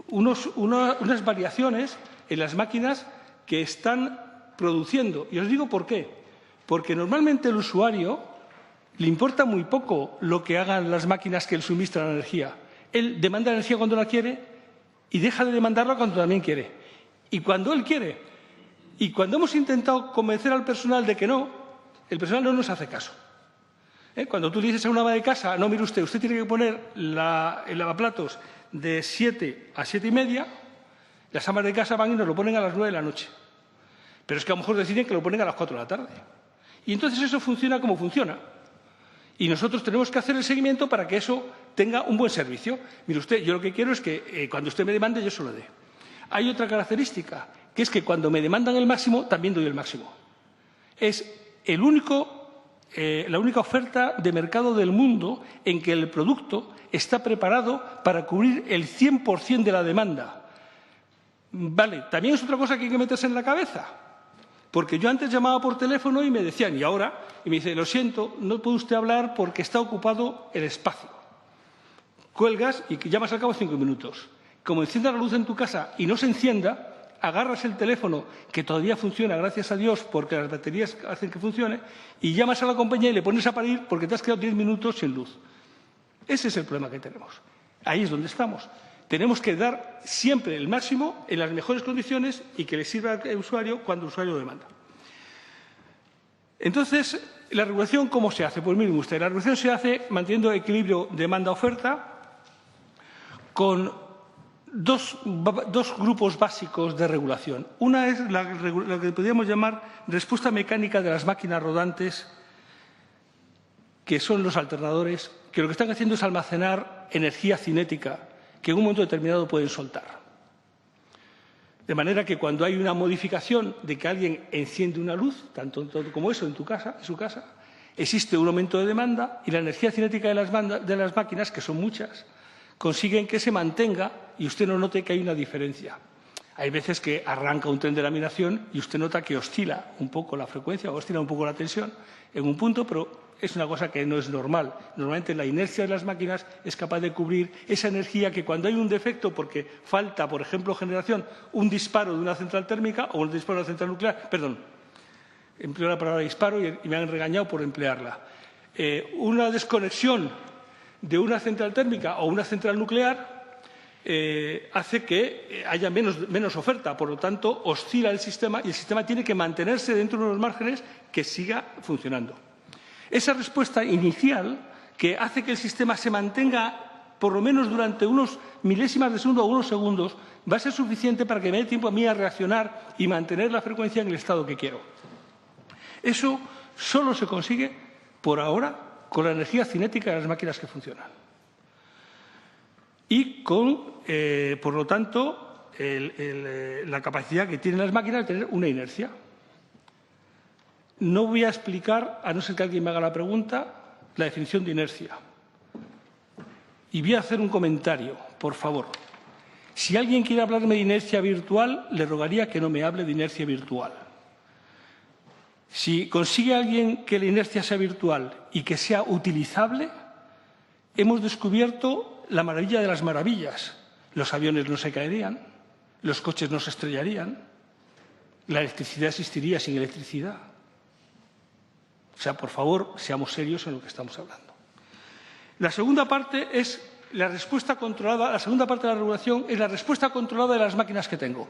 unas variaciones en las máquinas que están produciendo. Y os digo por qué. Porque normalmente al usuario le importa muy poco lo que hagan las máquinas que le suministran energía. Él demanda energía cuando la quiere y deja de demandarla cuando también quiere. Y cuando él quiere. Y cuando hemos intentado convencer al personal de que no, el personal no nos hace caso. Cuando tú le dices a una ama de casa, no, mire usted tiene que poner el lavaplatos de 7 a 7:30, las amas de casa van y nos lo ponen a las 9 de la noche. Pero es que a lo mejor deciden que lo ponen a las 4 de la tarde. Y entonces eso funciona como funciona. Y nosotros tenemos que hacer el seguimiento para que eso tenga un buen servicio. Mire usted, yo lo que quiero es que cuando usted me demande yo se lo dé. Hay otra característica, que es que cuando me demandan el máximo, también doy el máximo. Es la única oferta de mercado del mundo en que el producto está preparado para cubrir el 100% de la demanda. Vale, también es otra cosa que hay que meterse en la cabeza. Porque yo antes llamaba por teléfono y me decían, ¿y ahora? Y me dice, lo siento, no puede usted hablar porque está ocupado el espacio. Cuelgas y llamas al cabo de 5 minutos. Como encienda la luz en tu casa y no se encienda, agarras el teléfono, que todavía funciona, gracias a Dios, porque las baterías hacen que funcione, y llamas a la compañía y le pones a parir porque te has quedado 10 minutos sin luz. Ese es el problema que tenemos. Ahí es donde estamos. Tenemos que dar siempre el máximo en las mejores condiciones y que le sirva al usuario cuando el usuario lo demanda. Entonces, ¿la regulación cómo se hace? Pues miren ustedes, la regulación se hace manteniendo equilibrio demanda-oferta con dos grupos básicos de regulación. Una es lo que podríamos llamar respuesta mecánica de las máquinas rodantes, que son los alternadores, que lo que están haciendo es almacenar energía cinética que en un momento determinado pueden soltar. De manera que cuando hay una modificación de que alguien enciende una luz, tanto como eso en su casa, existe un aumento de demanda y la energía cinética de las máquinas, que son muchas, consiguen que se mantenga y usted no note que hay una diferencia. Hay veces que arranca un tren de laminación y usted nota que oscila un poco la frecuencia o oscila un poco la tensión en un punto, pero es una cosa que no es normal. Normalmente la inercia de las máquinas es capaz de cubrir esa energía que cuando hay un defecto, porque falta, por ejemplo, generación, un disparo de una central térmica o un disparo de una central nuclear, perdón, empleo la palabra disparo y me han regañado por emplearla, una desconexión de una central térmica o una central nuclear hace que haya menos oferta, por lo tanto oscila el sistema y el sistema tiene que mantenerse dentro de unos márgenes que siga funcionando. Esa respuesta inicial que hace que el sistema se mantenga por lo menos durante unos milésimas de segundo o unos segundos va a ser suficiente para que me dé tiempo a mí a reaccionar y mantener la frecuencia en el estado que quiero. Eso solo se consigue por ahora con la energía cinética de las máquinas que funcionan. Y con, por lo tanto, la capacidad que tienen las máquinas de tener una inercia. No voy a explicar, a no ser que alguien me haga la pregunta, la definición de inercia. Y voy a hacer un comentario, por favor. Si alguien quiere hablarme de inercia virtual, le rogaría que no me hable de inercia virtual. Si consigue alguien que la inercia sea virtual y que sea utilizable, hemos descubierto la maravilla de las maravillas. Los aviones no se caerían, los coches no se estrellarían, la electricidad existiría sin electricidad. O sea, por favor, seamos serios en lo que estamos hablando. La segunda parte es la respuesta controlada, la segunda parte de la regulación es la respuesta controlada de las máquinas que tengo.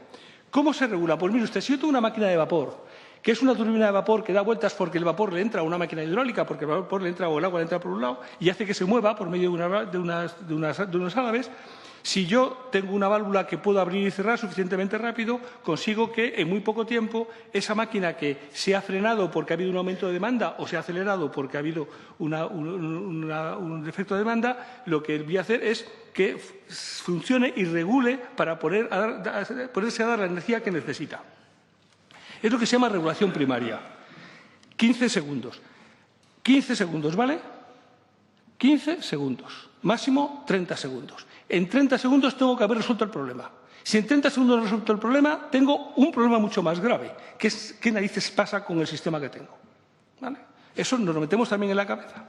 ¿Cómo se regula? Pues mire usted, si yo tengo una máquina de vapor, que es una turbina de vapor que da vueltas porque el vapor le entra a una máquina hidráulica, porque el vapor le entra o el agua le entra por un lado y hace que se mueva por medio de unos álabes. Si yo tengo una válvula que puedo abrir y cerrar suficientemente rápido, consigo que en muy poco tiempo esa máquina que se ha frenado porque ha habido un aumento de demanda o se ha acelerado porque ha habido un defecto de demanda, lo que voy a hacer es que funcione y regule para poderse dar la energía que necesita. Es lo que se llama regulación primaria. 15 segundos. 15 segundos, ¿vale? 15 segundos. Máximo 30 segundos. En 30 segundos tengo que haber resuelto el problema. Si en 30 segundos no he resuelto el problema, tengo un problema mucho más grave, que es qué narices pasa con el sistema que tengo. ¿Vale? Eso nos lo metemos también en la cabeza.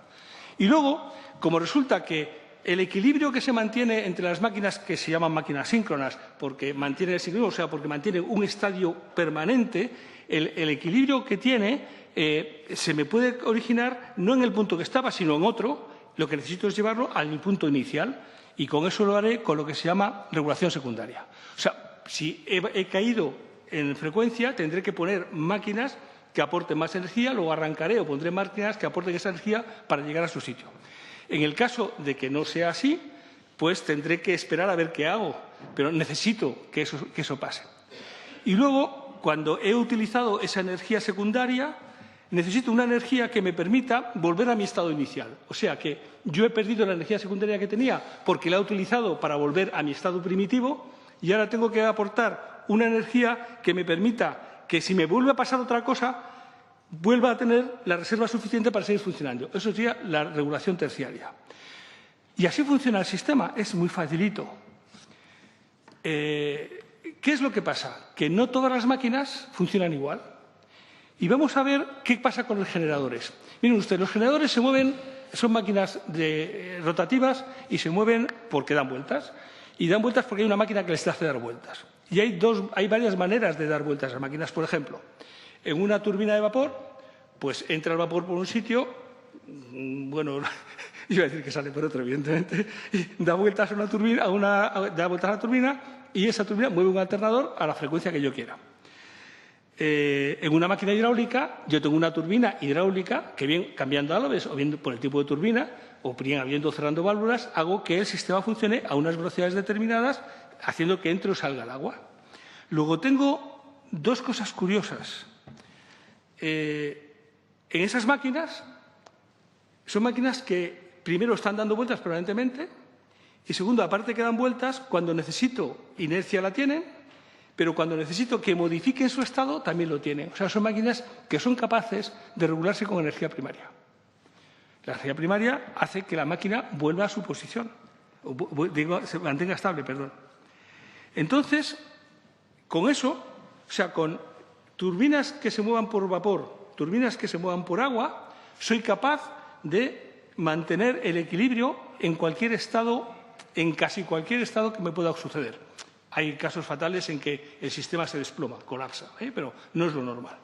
Y luego, como resulta que el equilibrio que se mantiene entre las máquinas que se llaman máquinas síncronas, porque mantienen el sincronismo, o sea, porque mantienen un estadio permanente, el equilibrio que tiene se me puede originar no en el punto que estaba, sino en otro. Lo que necesito es llevarlo a mi punto inicial y con eso lo haré con lo que se llama regulación secundaria. O sea, si he caído en frecuencia, tendré que poner máquinas que aporten más energía, luego arrancaré o pondré máquinas que aporten esa energía para llegar a su sitio. En el caso de que no sea así, pues tendré que esperar a ver qué hago, pero necesito que eso pase. Y luego, cuando he utilizado esa energía secundaria, necesito una energía que me permita volver a mi estado inicial. O sea que yo he perdido la energía secundaria que tenía porque la he utilizado para volver a mi estado primitivo y ahora tengo que aportar una energía que me permita que si me vuelve a pasar otra cosa, vuelva a tener la reserva suficiente para seguir funcionando. Eso sería la regulación terciaria. Y así funciona el sistema. Es muy facilito. ¿Qué ¿Qué es lo que pasa? Que no todas las máquinas funcionan igual. Y vamos a ver qué pasa con los generadores. Miren ustedes, los generadores se mueven, son máquinas rotativas y se mueven porque dan vueltas. Y dan vueltas porque hay una máquina que les hace dar vueltas. Y hay varias maneras de dar vueltas a las máquinas. Por ejemplo, en una turbina de vapor, pues entra el vapor por un sitio, bueno, iba a decir que sale por otro, evidentemente, y da vueltas a una turbina, da vueltas a la turbina y esa turbina mueve un alternador a la frecuencia que yo quiera. En una máquina hidráulica, yo tengo una turbina hidráulica que bien cambiando álabes o bien por el tipo de turbina o bien abriendo o cerrando válvulas, hago que el sistema funcione a unas velocidades determinadas, haciendo que entre o salga el agua. Luego tengo dos cosas curiosas. En esas máquinas, son máquinas que primero están dando vueltas permanentemente y segundo, aparte que dan vueltas, cuando necesito inercia la tienen, pero cuando necesito que modifiquen su estado también lo tienen. O sea, son máquinas que son capaces de regularse con energía primaria. La energía primaria hace que la máquina vuelva a su posición, se mantenga estable, perdón. Entonces, con eso, o sea, con turbinas que se muevan por vapor, turbinas que se muevan por agua, soy capaz de mantener el equilibrio en cualquier estado, en casi cualquier estado que me pueda suceder. Hay casos fatales en que el sistema se desploma, colapsa, pero no es lo normal.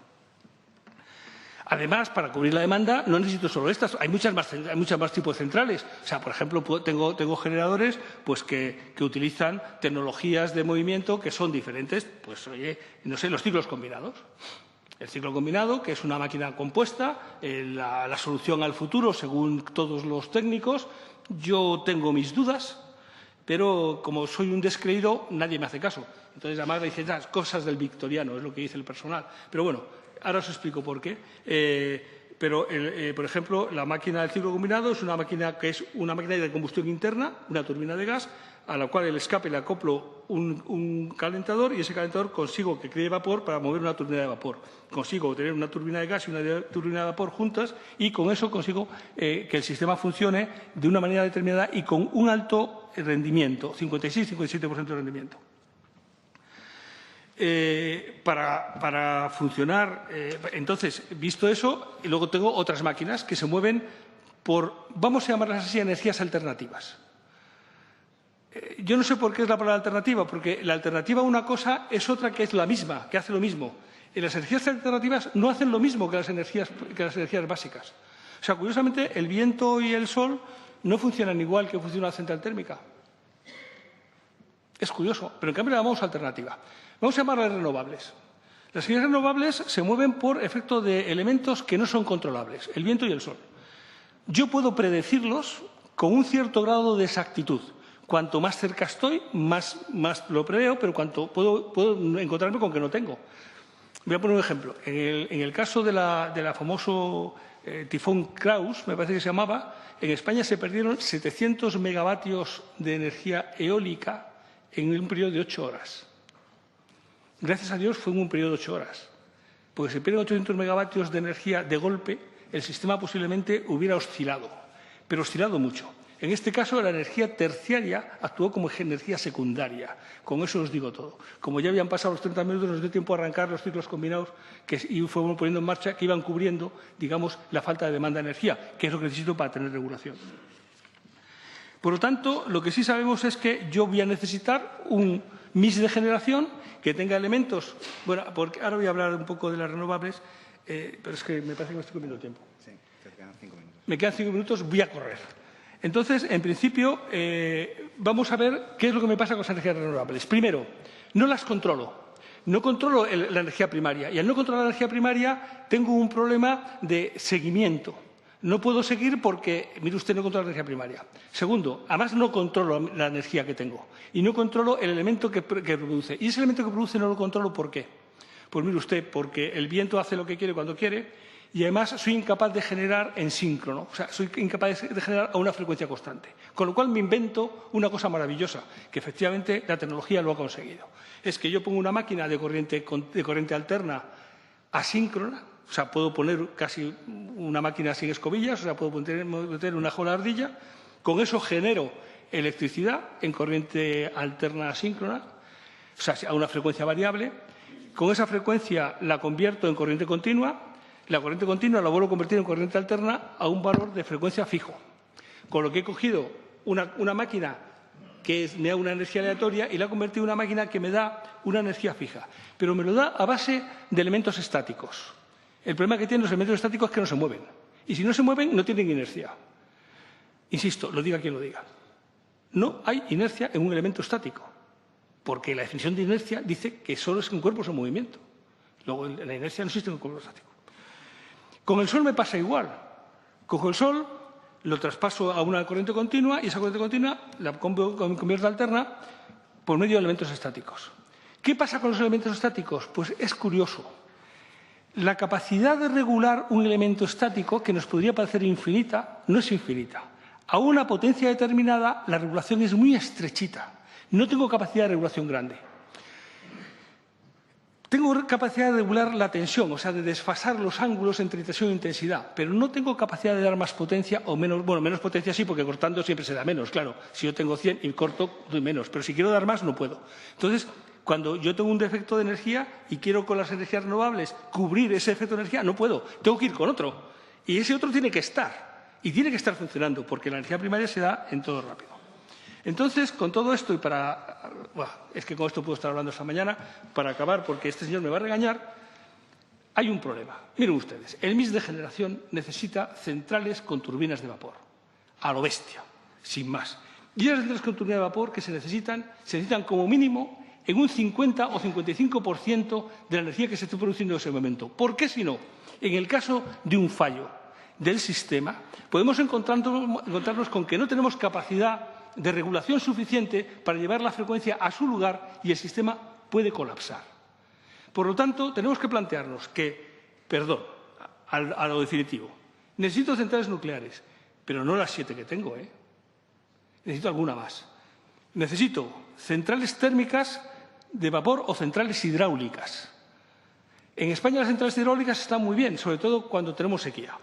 Además, para cubrir la demanda no necesito solo estas, hay muchas más tipos de centrales. O sea, por ejemplo, tengo generadores pues, que utilizan tecnologías de movimiento que son diferentes, pues oye, no sé, los ciclos combinados. El ciclo combinado, que es una máquina compuesta, la solución al futuro, según todos los técnicos. Yo tengo mis dudas, pero como soy un descreído, nadie me hace caso. Entonces, además, dicen las cosas del victoriano, es lo que dice el personal. Pero bueno, ahora os explico por qué. Por ejemplo, la máquina del ciclo combinado es una máquina que es una máquina de combustión interna, una turbina de gas, a la cual el escape le acoplo un calentador y ese calentador consigo que cree vapor para mover una turbina de vapor. Consigo tener una turbina de gas y una turbina de vapor juntas y con eso consigo que el sistema funcione de una manera determinada y con un alto rendimiento, 56-57% de rendimiento. Para funcionar, entonces, visto eso, y luego tengo otras máquinas que se mueven por, vamos a llamarlas así, energías alternativas. Yo no sé por qué es la palabra alternativa, porque la alternativa a una cosa es otra que es la misma, que hace lo mismo. Y las energías alternativas no hacen lo mismo que las energías básicas. O sea, curiosamente, el viento y el sol no funcionan igual que funciona una central térmica. Es curioso, pero en cambio le llamamos alternativa. Vamos a llamarlas renovables. Las energías renovables se mueven por efecto de elementos que no son controlables, el viento y el sol. Yo puedo predecirlos con un cierto grado de exactitud. Cuanto más cerca estoy, más lo preveo, pero puedo encontrarme con que no tengo. Voy a poner un ejemplo. En el caso de la famoso tifón Kraus, me parece que se llamaba, en España se perdieron 700 megavatios de energía eólica en un periodo de 8 horas. Gracias a Dios fue en un periodo de 8 horas. Porque si se pierden 800 megavatios de energía de golpe, el sistema posiblemente hubiera oscilado, pero oscilado mucho. En este caso, la energía terciaria actuó como energía secundaria. Con eso os digo todo. Como ya habían pasado los 30 minutos, nos dio tiempo a arrancar los ciclos combinados y fuimos poniendo en marcha, que iban cubriendo, digamos, la falta de demanda de energía, que es lo que necesito para tener regulación. Por lo tanto, lo que sí sabemos es que yo voy a necesitar un mix de generación que tenga elementos. Bueno, porque ahora voy a hablar un poco de las renovables, pero es que me parece que me estoy comiendo tiempo. Sí, te quedan 5 minutos. Me quedan 5 minutos, voy a correr. Entonces, en principio, vamos a ver qué es lo que me pasa con las energías renovables. Primero, no las controlo. No controlo la energía primaria. Y al no controlar la energía primaria, tengo un problema de seguimiento. No puedo seguir porque, mire usted, no controla la energía primaria. Segundo, además no controlo la energía que tengo. Y no controlo el elemento que produce. Y ese elemento que produce no lo controlo, ¿por qué? Pues mire usted, porque el viento hace lo que quiere cuando quiere. Y además soy incapaz de generar en síncrono, o sea, soy incapaz de generar a una frecuencia constante. Con lo cual me invento una cosa maravillosa, que efectivamente la tecnología lo ha conseguido. Es que yo pongo una máquina de corriente alterna asíncrona, o sea, puedo poner casi una máquina sin escobillas, o sea, puedo meter una jola ardilla, con eso genero electricidad en corriente alterna asíncrona. o sea, a una frecuencia variable. Con esa frecuencia la convierto en corriente continua. La corriente continua la vuelvo a convertir en corriente alterna a un valor de frecuencia fijo. Con lo que he cogido una máquina que me da una energía aleatoria y la he convertido en una máquina que me da una energía fija. Pero me lo da a base de elementos estáticos. El problema que tienen los elementos estáticos es que no se mueven. Y si no se mueven, no tienen inercia. Insisto, lo diga quien lo diga. No hay inercia en un elemento estático, porque la definición de inercia dice que solo es un cuerpo en movimiento. Luego, la inercia no existe en un cuerpo estático. Con el Sol me pasa igual. Cojo el Sol, lo traspaso a una corriente continua y esa corriente continua la convierto alterna por medio de elementos estáticos. ¿Qué pasa con los elementos estáticos? Pues es curioso. La capacidad de regular un elemento estático, que nos podría parecer infinita, no es infinita. A una potencia determinada, la regulación es muy estrechita. No tengo capacidad de regulación grande. Tengo capacidad de regular la tensión, o sea, de desfasar los ángulos entre tensión e intensidad, pero no tengo capacidad de dar más potencia o menos. Bueno, menos potencia sí, porque cortando siempre se da menos, claro. Si yo tengo 100 y corto, doy menos, pero si quiero dar más, no puedo. Entonces, cuando yo tengo un defecto de energía y quiero con las energías renovables cubrir ese efecto de energía, no puedo. Tengo que ir con otro. Y ese otro tiene que estar. Y tiene que estar funcionando, porque la energía primaria se da en todo rápido. Entonces, con todo esto, y es que con esto puedo estar hablando esta mañana, para acabar, porque este señor me va a regañar, hay un problema. Miren ustedes, el mix de generación necesita centrales con turbinas de vapor, a lo bestia, sin más. Y las centrales con turbinas de vapor que se necesitan como mínimo en un 50 o 55% de la energía que se esté produciendo en ese momento. ¿Por qué si no? En el caso de un fallo del sistema, podemos encontrarnos con que no tenemos capacidad de regulación suficiente para llevar la frecuencia a su lugar y el sistema puede colapsar. Por lo tanto, tenemos que plantearnos que, a lo definitivo, necesito centrales nucleares, pero no las 7 que tengo, necesito alguna más. Necesito centrales térmicas de vapor o centrales hidráulicas. En España las centrales hidráulicas están muy bien, sobre todo cuando tenemos sequía.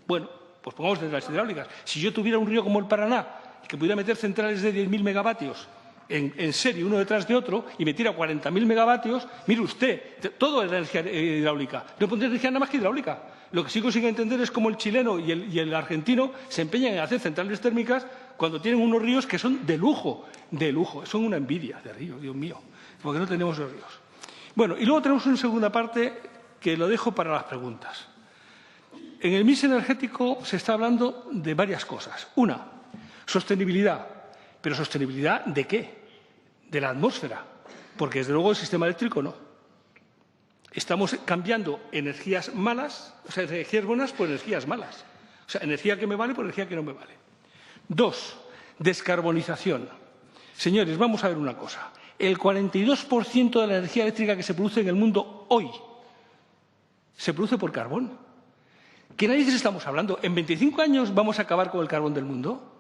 Bueno, pues pongamos centrales hidráulicas. Si yo tuviera un río como el Paraná, que pudiera meter centrales de 10.000 megavatios en serie, uno detrás de otro, y metiera 40.000 megavatios, mire usted, todo es energía hidráulica. No pondría energía nada más que hidráulica. Lo que sí consigue entender es cómo el chileno y el argentino se empeñan en hacer centrales térmicas cuando tienen unos ríos que son de lujo, son una envidia de río, Dios mío, porque no tenemos los ríos. Bueno, y luego tenemos una segunda parte que lo dejo para las preguntas. En el mix energético se está hablando de varias cosas. Una, sostenibilidad. ¿Pero sostenibilidad de qué? De la atmósfera. Porque, desde luego, el sistema eléctrico no. Estamos cambiando energías malas, o sea, energías buenas por energías malas. O sea, energía que me vale por energía que no me vale. Dos, descarbonización. Señores, vamos a ver una cosa. El 42% de la energía eléctrica que se produce en el mundo hoy se produce por carbón. ¿Qué narices estamos hablando? ¿En 25 años vamos a acabar con el carbón del mundo?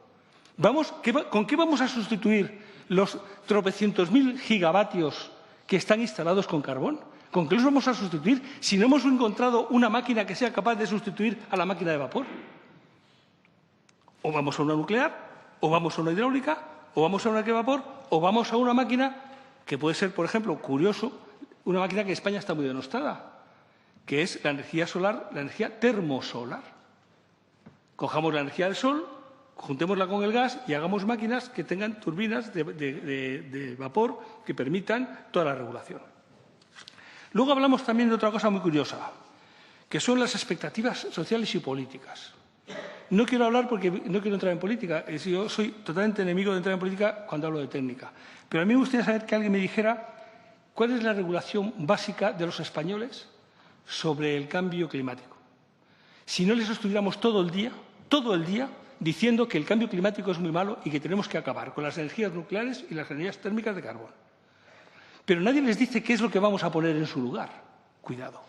¿Con qué vamos a sustituir los tropecientos mil gigavatios que están instalados con carbón? ¿Con qué los vamos a sustituir si no hemos encontrado una máquina que sea capaz de sustituir a la máquina de vapor? O vamos a una nuclear, o vamos a una hidráulica, o vamos a una de vapor, o vamos a una máquina que puede ser, por ejemplo, curioso, una máquina que en España está muy denostada, que es la energía solar, la energía termosolar. Cojamos la energía del sol, juntémosla con el gas y hagamos máquinas que tengan turbinas de vapor que permitan toda la regulación. Luego hablamos también de otra cosa muy curiosa, que son las expectativas sociales y políticas. No quiero hablar porque no quiero entrar en política. Yo soy totalmente enemigo de entrar en política cuando hablo de técnica. Pero a mí me gustaría saber que alguien me dijera cuál es la regulación básica de los españoles sobre el cambio climático. Si no les estuviéramos todo el día, diciendo que el cambio climático es muy malo y que tenemos que acabar con las energías nucleares y las energías térmicas de carbón. Pero nadie les dice qué es lo que vamos a poner en su lugar. Cuidado.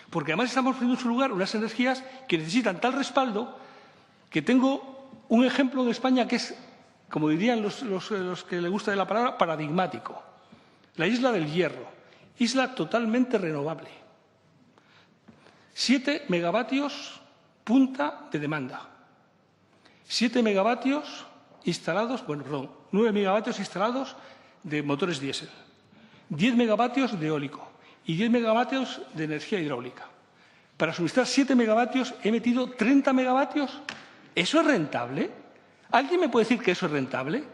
Porque además estamos poniendo en su lugar unas energías que necesitan tal respaldo que tengo un ejemplo de España que es, como dirían los que les gusta de la palabra, paradigmático. La isla del Hierro, isla totalmente renovable. 7 megavatios punta de demanda. 7 megavatios instalados, 9 megavatios instalados de motores diésel, 10 megavatios de eólico y 10 megavatios de energía hidráulica. Para suministrar 7 megavatios he metido 30 megavatios. ¿Eso es rentable? ¿Alguien me puede decir que eso es rentable?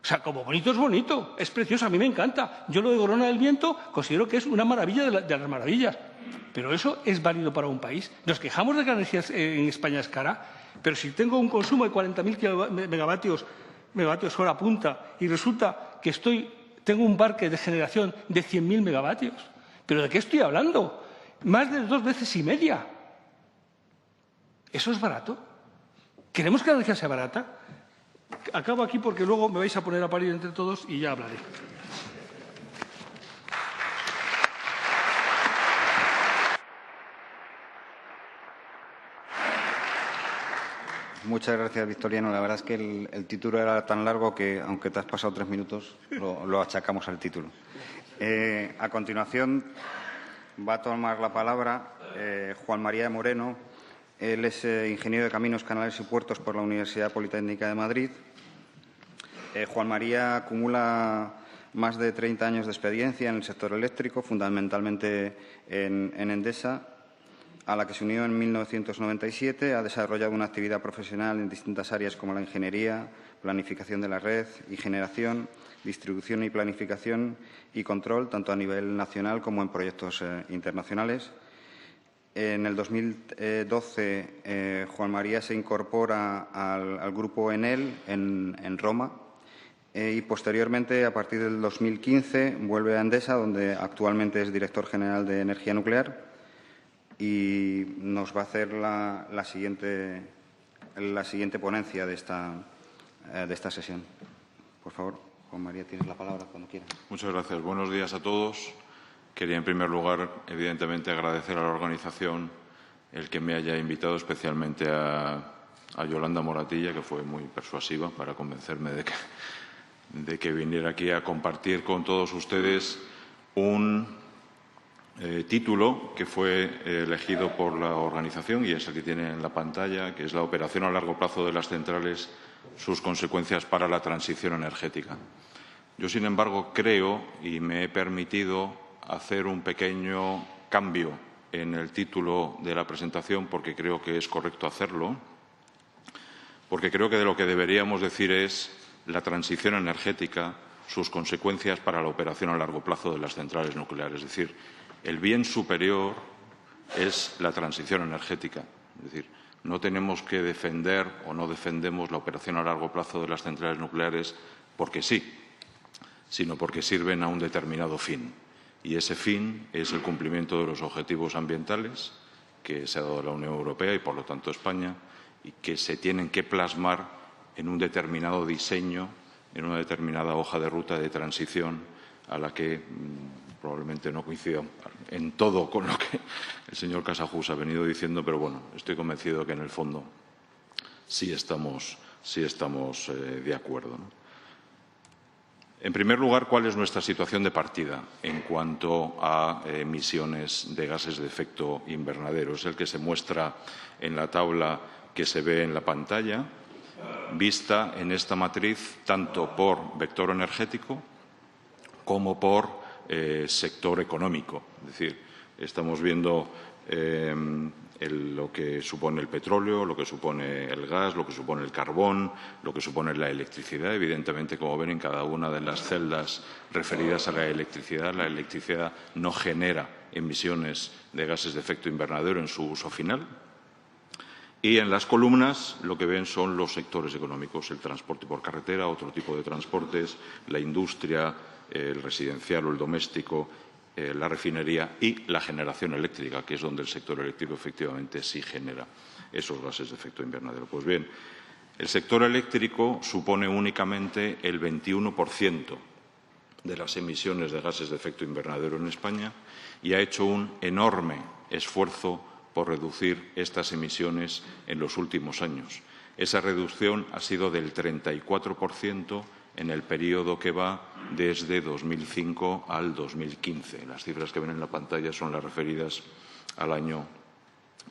O sea, como bonito es bonito, es precioso, a mí me encanta. Yo lo de Corona del Viento considero que es una maravilla de las maravillas. Pero eso es válido para un país. Nos quejamos de que la energía en España es cara, pero si tengo un consumo de 40.000 megavatios hora punta y resulta que tengo un parque de generación de 100.000 megavatios. ¿Pero de qué estoy hablando? Más de 2 veces y media. ¿Eso es barato? ¿Queremos que la energía sea barata? Acabo aquí porque luego me vais a poner a parir entre todos y ya hablaré. Muchas gracias, Victoriano. La verdad es que el título era tan largo que, aunque te has pasado 3 minutos, lo achacamos al título. A continuación va a tomar la palabra Juan María Moreno. Él es ingeniero de Caminos, Canales y Puertos por la Universidad Politécnica de Madrid. Juan María acumula más de 30 años de experiencia en el sector eléctrico, fundamentalmente en Endesa, a la que se unió en 1997. Ha desarrollado una actividad profesional en distintas áreas como la ingeniería, planificación de la red y generación, distribución y planificación y control, tanto a nivel nacional como en proyectos internacionales. En el 2012, Juan María se incorpora al grupo Enel en Roma y, posteriormente, a partir del 2015, vuelve a Endesa, donde actualmente es director general de energía nuclear, y nos va a hacer la siguiente ponencia de esta sesión. Por favor, Juan María, tienes la palabra cuando quieras. Muchas gracias. Buenos días a todos. Quería, en primer lugar, evidentemente, agradecer a la organización el que me haya invitado, especialmente a Yolanda Moratilla, que fue muy persuasiva para convencerme de que viniera aquí a compartir con todos ustedes un título que fue elegido por la organización, y es el que tiene en la pantalla, que es la operación a largo plazo de las centrales, sus consecuencias para la transición energética. Yo, sin embargo, creo, y me he permitido hacer un pequeño cambio en el título de la presentación, porque creo que es correcto hacerlo, porque creo que de lo que deberíamos decir es la transición energética, sus consecuencias para la operación a largo plazo de las centrales nucleares. Es decir, el bien superior es la transición energética. Es decir, no tenemos que defender o no defendemos la operación a largo plazo de las centrales nucleares porque sí, sino porque sirven a un determinado fin. Y ese fin es el cumplimiento de los objetivos ambientales que se ha dado la Unión Europea y, por lo tanto, España, y que se tienen que plasmar en un determinado diseño, en una determinada hoja de ruta de transición a la que probablemente no coincido en todo con lo que el señor Casajus ha venido diciendo, pero bueno, estoy convencido que en el fondo sí estamos de acuerdo, ¿no? En primer lugar, ¿cuál es nuestra situación de partida en cuanto a emisiones de gases de efecto invernadero? Es el que se muestra en la tabla que se ve en la pantalla, vista en esta matriz tanto por vector energético como por sector económico. Es decir, estamos viendo lo que supone el petróleo, lo que supone el gas, lo que supone el carbón, lo que supone la electricidad. Evidentemente, como ven en cada una de las celdas referidas a la electricidad no genera emisiones de gases de efecto invernadero en su uso final. Y en las columnas lo que ven son los sectores económicos, el transporte por carretera, otro tipo de transportes, la industria, el residencial o el doméstico, la refinería y la generación eléctrica, que es donde el sector eléctrico efectivamente sí genera esos gases de efecto invernadero. Pues bien, el sector eléctrico supone únicamente el 21% de las emisiones de gases de efecto invernadero en España y ha hecho un enorme esfuerzo por reducir estas emisiones en los últimos años. Esa reducción ha sido del 34% en el periodo que va desde 2005 al 2015. Las cifras que ven en la pantalla son las referidas al año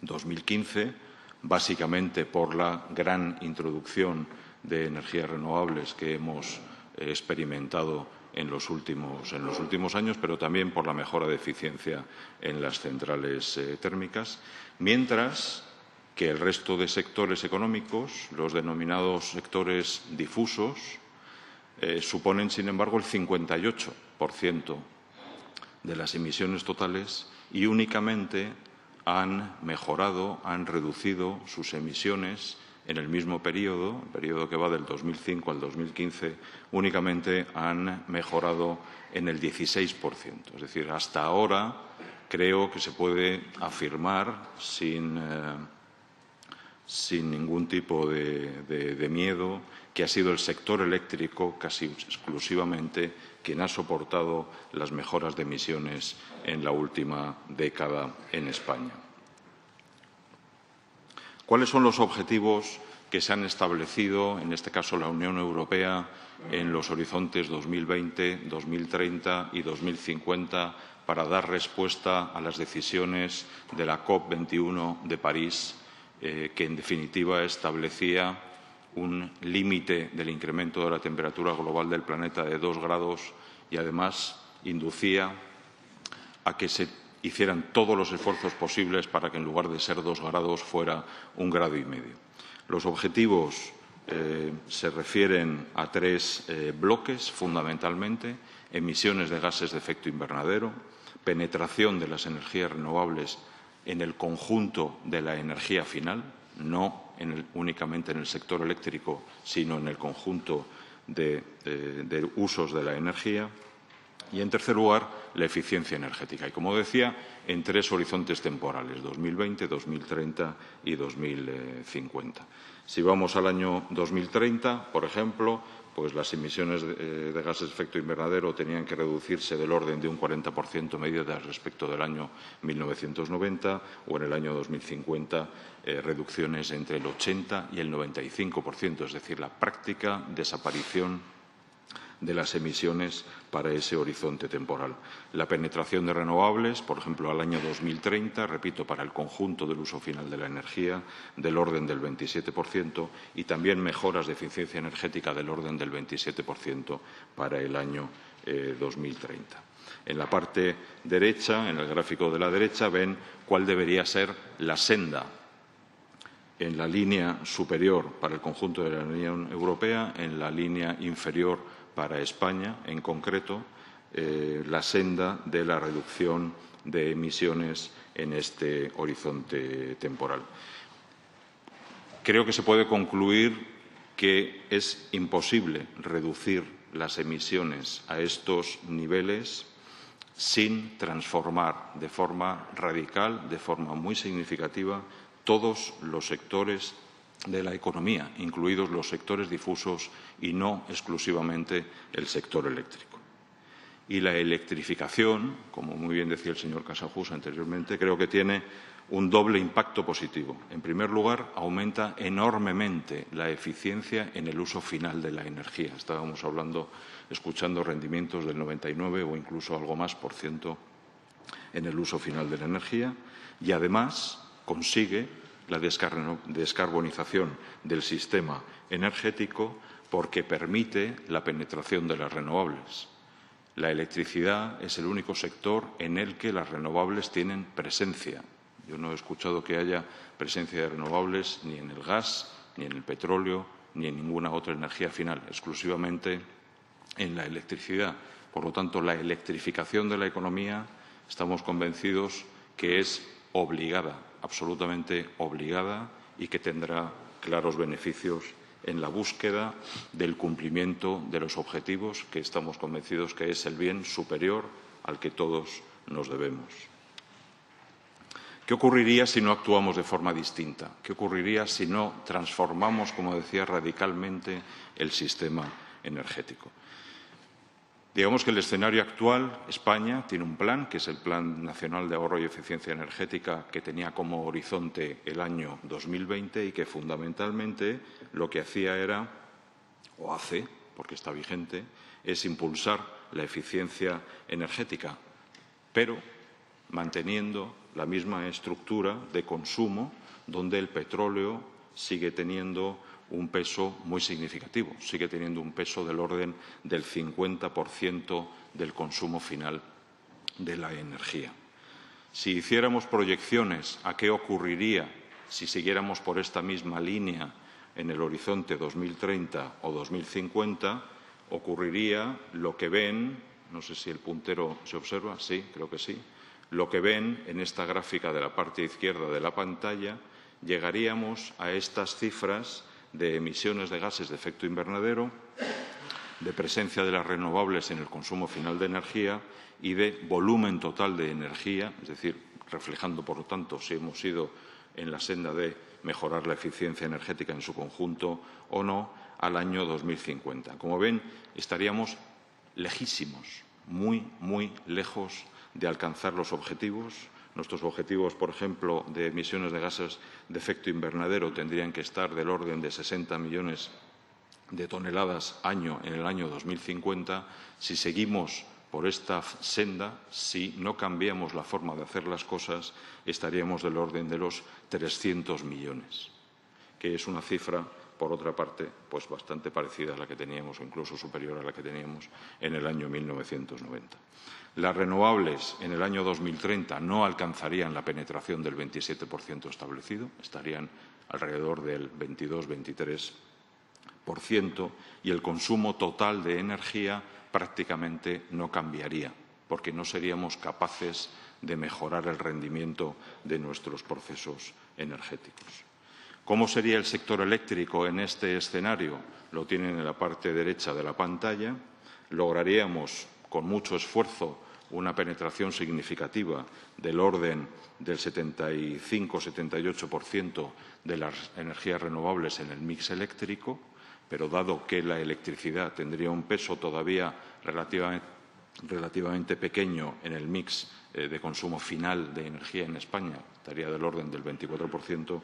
2015, básicamente por la gran introducción de energías renovables que hemos experimentado en los últimos años, pero también por la mejora de eficiencia en las centrales térmicas, mientras que el resto de sectores económicos, los denominados sectores difusos, suponen, sin embargo, el 58% de las emisiones totales y únicamente han mejorado, han reducido sus emisiones en el mismo periodo, el periodo que va del 2005 al 2015, únicamente han mejorado en el 16%. Es decir, hasta ahora creo que se puede afirmar sin ningún tipo de miedo que ha sido el sector eléctrico casi exclusivamente quien ha soportado las mejoras de emisiones en la última década en España. ¿Cuáles son los objetivos que se han establecido, en este caso la Unión Europea, en los horizontes 2020, 2030 y 2050 para dar respuesta a las decisiones de la COP21 de París, que en definitiva establecía un límite del incremento de la temperatura global del planeta de 2 grados y además inducía a que se hicieran todos los esfuerzos posibles para que en lugar de ser 2 grados fuera 1,5 grados. Los objetivos se refieren a 3 bloques fundamentalmente: emisiones de gases de efecto invernadero, penetración de las energías renovables en el conjunto de la energía final, no únicamente en el sector eléctrico, sino en el conjunto de usos de la energía. Y, en tercer lugar, la eficiencia energética. Y, como decía, en 3 horizontes temporales, 2020, 2030 y 2050. Si vamos al año 2030, por ejemplo, pues las emisiones de gases de efecto invernadero tenían que reducirse del orden de un 40% medio respecto del año 1990, o en el año 2050 reducciones entre el 80 y el 95%, es decir, la práctica desaparición de las emisiones para ese horizonte temporal. La penetración de renovables, por ejemplo, al año 2030, repito, para el conjunto del uso final de la energía, del orden del 27%, y también mejoras de eficiencia energética del orden del 27% para el año 2030. En la parte derecha, en el gráfico de la derecha, ven cuál debería ser la senda en la línea superior para el conjunto de la Unión Europea, en la línea inferior para España, en concreto, la senda de la reducción de emisiones en este horizonte temporal. Creo que se puede concluir que es imposible reducir las emisiones a estos niveles sin transformar de forma radical, de forma muy significativa, todos los sectores de la economía, incluidos los sectores difusos y no exclusivamente el sector eléctrico. Y la electrificación, como muy bien decía el señor Casajus anteriormente, creo que tiene un doble impacto positivo. En primer lugar, aumenta enormemente la eficiencia en el uso final de la energía. Estábamos escuchando rendimientos del 99 o incluso algo más por ciento en el uso final de la energía, y además consigue la descarbonización del sistema energético porque permite la penetración de las renovables. La electricidad es el único sector en el que las renovables tienen presencia. Yo no he escuchado que haya presencia de renovables ni en el gas, ni en el petróleo, ni en ninguna otra energía final, exclusivamente en la electricidad. Por lo tanto, la electrificación de la economía estamos convencidos que es obligada, absolutamente obligada, y que tendrá claros beneficios en la búsqueda del cumplimiento de los objetivos que estamos convencidos que es el bien superior al que todos nos debemos. ¿Qué ocurriría si no actuamos de forma distinta? ¿Qué ocurriría si no transformamos, como decía, radicalmente el sistema energético? Digamos que el escenario actual, España tiene un plan, que es el Plan Nacional de Ahorro y Eficiencia Energética, que tenía como horizonte el año 2020 y que fundamentalmente lo que hacía era, o hace, porque está vigente, es impulsar la eficiencia energética, pero manteniendo la misma estructura de consumo, donde el petróleo sigue teniendo un peso muy significativo, sigue teniendo un peso del orden del 50% del consumo final de la energía. Si hiciéramos proyecciones a qué ocurriría si siguiéramos por esta misma línea en el horizonte 2030 o 2050, ocurriría lo que ven, no sé si el puntero se observa, sí, creo que sí, lo que ven en esta gráfica de la parte izquierda de la pantalla, llegaríamos a estas cifras de emisiones de gases de efecto invernadero, de presencia de las renovables en el consumo final de energía y de volumen total de energía, es decir, reflejando, por lo tanto, si hemos ido en la senda de mejorar la eficiencia energética en su conjunto o no, al año 2050. Como ven, estaríamos lejísimos, muy, muy lejos de alcanzar los objetivos. Nuestros objetivos, por ejemplo, de emisiones de gases de efecto invernadero tendrían que estar del orden de 60 millones de toneladas año en el año 2050. Si seguimos por esta senda, si no cambiamos la forma de hacer las cosas, estaríamos del orden de los 300 millones, que es una cifra, por otra parte, pues bastante parecida a la que teníamos o incluso superior a la que teníamos en el año 1990. Las renovables en el año 2030 no alcanzarían la penetración del 27% establecido, estarían alrededor del 22-23%, y el consumo total de energía prácticamente no cambiaría, porque no seríamos capaces de mejorar el rendimiento de nuestros procesos energéticos. ¿Cómo sería el sector eléctrico en este escenario? Lo tienen en la parte derecha de la pantalla. Lograríamos, con mucho esfuerzo, una penetración significativa del orden del 75-78% de las energías renovables en el mix eléctrico, pero dado que la electricidad tendría un peso todavía relativamente pequeño en el mix de consumo final de energía en España, estaría del orden del 24%,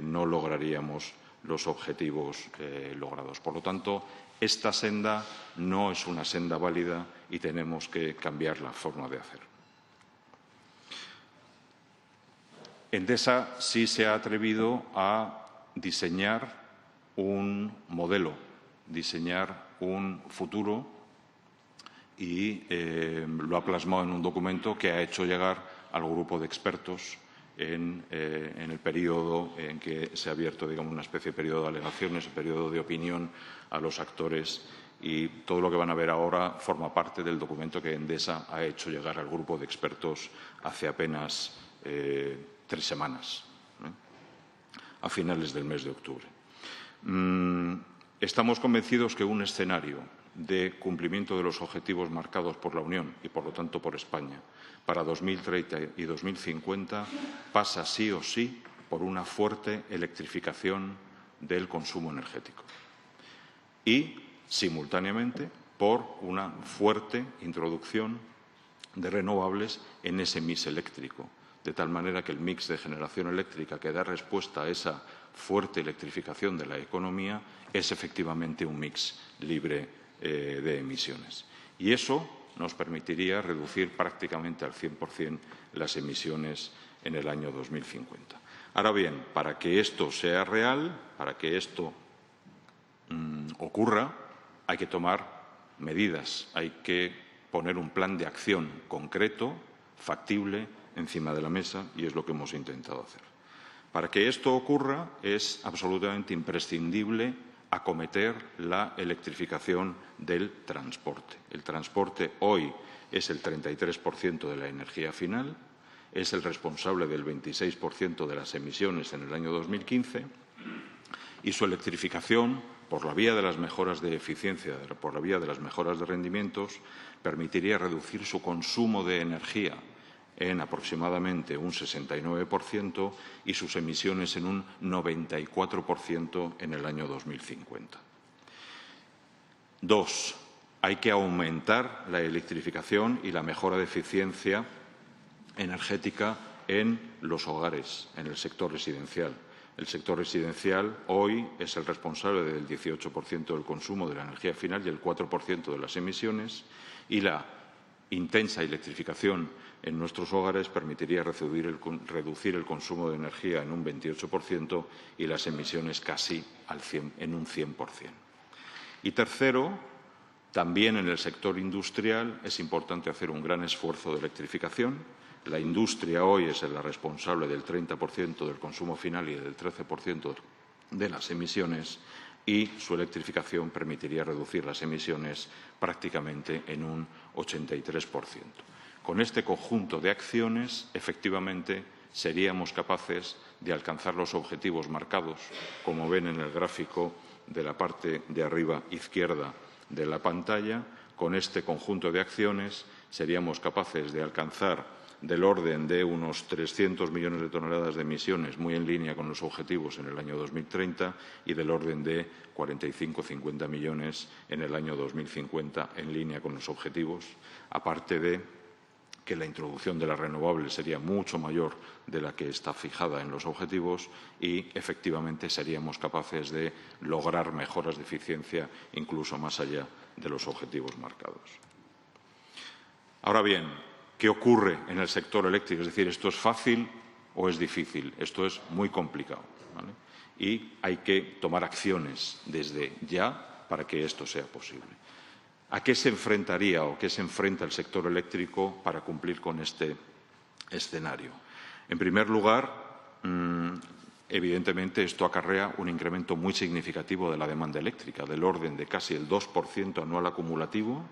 no lograríamos los objetivos logrados. Por lo tanto, esta senda no es una senda válida y tenemos que cambiar la forma de hacer. Endesa sí se ha atrevido a diseñar un modelo, diseñar un futuro y lo ha plasmado en un documento que ha hecho llegar al grupo de expertos en el periodo en que se ha abierto, digamos, una especie de periodo de alegaciones, un periodo de opinión a los actores, y todo lo que van a ver ahora forma parte del documento que Endesa ha hecho llegar al grupo de expertos hace apenas 3 semanas, a finales del mes de octubre. Estamos convencidos que un escenario de cumplimiento de los objetivos marcados por la Unión y, por lo tanto, por España para 2030 y 2050 pasa sí o sí por una fuerte electrificación del consumo energético y, simultáneamente, por una fuerte introducción de renovables en ese mix eléctrico, de tal manera que el mix de generación eléctrica que da respuesta a esa fuerte electrificación de la economía es efectivamente un mix libre de emisiones. Y eso nos permitiría reducir prácticamente al 100% las emisiones en el año 2050. Ahora bien, para que esto sea real, para que esto ocurra, hay que tomar medidas, hay que poner un plan de acción concreto, factible, encima de la mesa, y es lo que hemos intentado hacer. Para que esto ocurra es absolutamente imprescindible acometer la electrificación del transporte. El transporte hoy es el 33% de la energía final, es el responsable del 26% de las emisiones en el año 2015 y su electrificación, por la vía de las mejoras de eficiencia, por la vía de las mejoras de rendimientos, permitiría reducir su consumo de energía en aproximadamente un 69% y sus emisiones en un 94% en el año 2050. 2. Hay que aumentar la electrificación y la mejora de eficiencia energética en los hogares, en el sector residencial. El sector residencial hoy es el responsable del 18% del consumo de la energía final y el 4% de las emisiones, y la intensa electrificación en nuestros hogares permitiría reducir el consumo de energía en un 28% y las emisiones casi en un 100%. Y tercero, también en el sector industrial es importante hacer un gran esfuerzo de electrificación. La industria hoy es la responsable del 30% del consumo final y del 13% de las emisiones, y su electrificación permitiría reducir las emisiones prácticamente en un 83%. Con este conjunto de acciones, efectivamente, seríamos capaces de alcanzar los objetivos marcados, como ven en el gráfico de la parte de arriba izquierda de la pantalla. Con este conjunto de acciones seríamos capaces de alcanzar del orden de unos 300 millones de toneladas de emisiones, muy en línea con los objetivos en el año 2030, y del orden de 45 o 50 millones en el año 2050, en línea con los objetivos, aparte de que la introducción de las renovables sería mucho mayor de la que está fijada en los objetivos y, efectivamente, seríamos capaces de lograr mejoras de eficiencia incluso más allá de los objetivos marcados. Ahora bien, ¿qué ocurre en el sector eléctrico? Es decir, ¿esto es fácil o es difícil? Esto es muy complicado, ¿vale? Y hay que tomar acciones desde ya para que esto sea posible. ¿A qué se enfrentaría o qué se enfrenta el sector eléctrico para cumplir con este escenario? En primer lugar, evidentemente, esto acarrea un incremento muy significativo de la demanda eléctrica, del orden de casi el 2% anual acumulativo,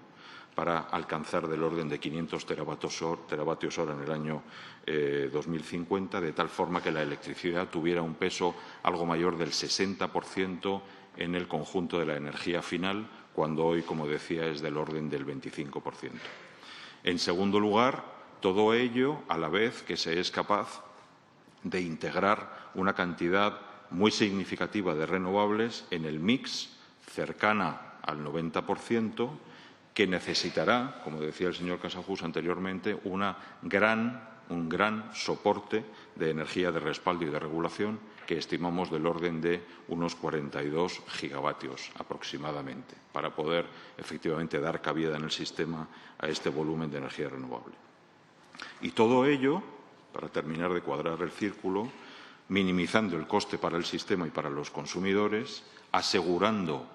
para alcanzar del orden de 500 teravatios hora en el año 2050, de tal forma que la electricidad tuviera un peso algo mayor del 60% en el conjunto de la energía final, cuando hoy, como decía, es del orden del 25%. En segundo lugar, todo ello a la vez que se es capaz de integrar una cantidad muy significativa de renovables en el mix, cercana al 90%, que necesitará, como decía el señor Casajus anteriormente, un gran soporte de energía de respaldo y de regulación que estimamos del orden de unos 42 gigavatios aproximadamente, para poder efectivamente dar cabida en el sistema a este volumen de energía renovable. Y todo ello, para terminar de cuadrar el círculo, minimizando el coste para el sistema y para los consumidores, asegurando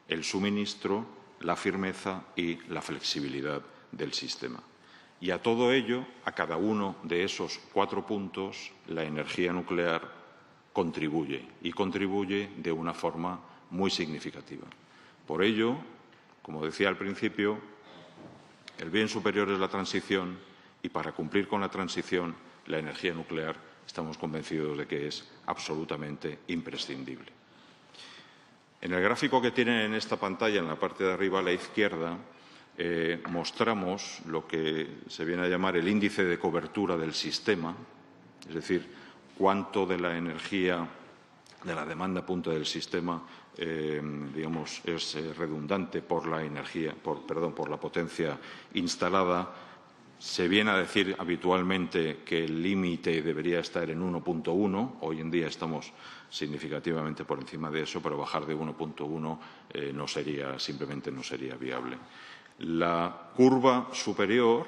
el suministro, la firmeza y la flexibilidad del sistema. Y a todo ello, a cada uno de esos 4 puntos, la energía nuclear contribuye, y contribuye de una forma muy significativa. Por ello, como decía al principio, el bien superior es la transición, y para cumplir con la transición, la energía nuclear estamos convencidos de que es absolutamente imprescindible. En el gráfico que tienen en esta pantalla, en la parte de arriba a la izquierda, mostramos lo que se viene a llamar el índice de cobertura del sistema, es decir, cuánto de la energía, de la demanda punta del sistema, es redundante por la energía, por la potencia instalada. Se viene a decir habitualmente que el límite debería estar en 1.1. Hoy en día estamos significativamente por encima de eso, pero bajar de 1.1 simplemente no sería viable. La curva superior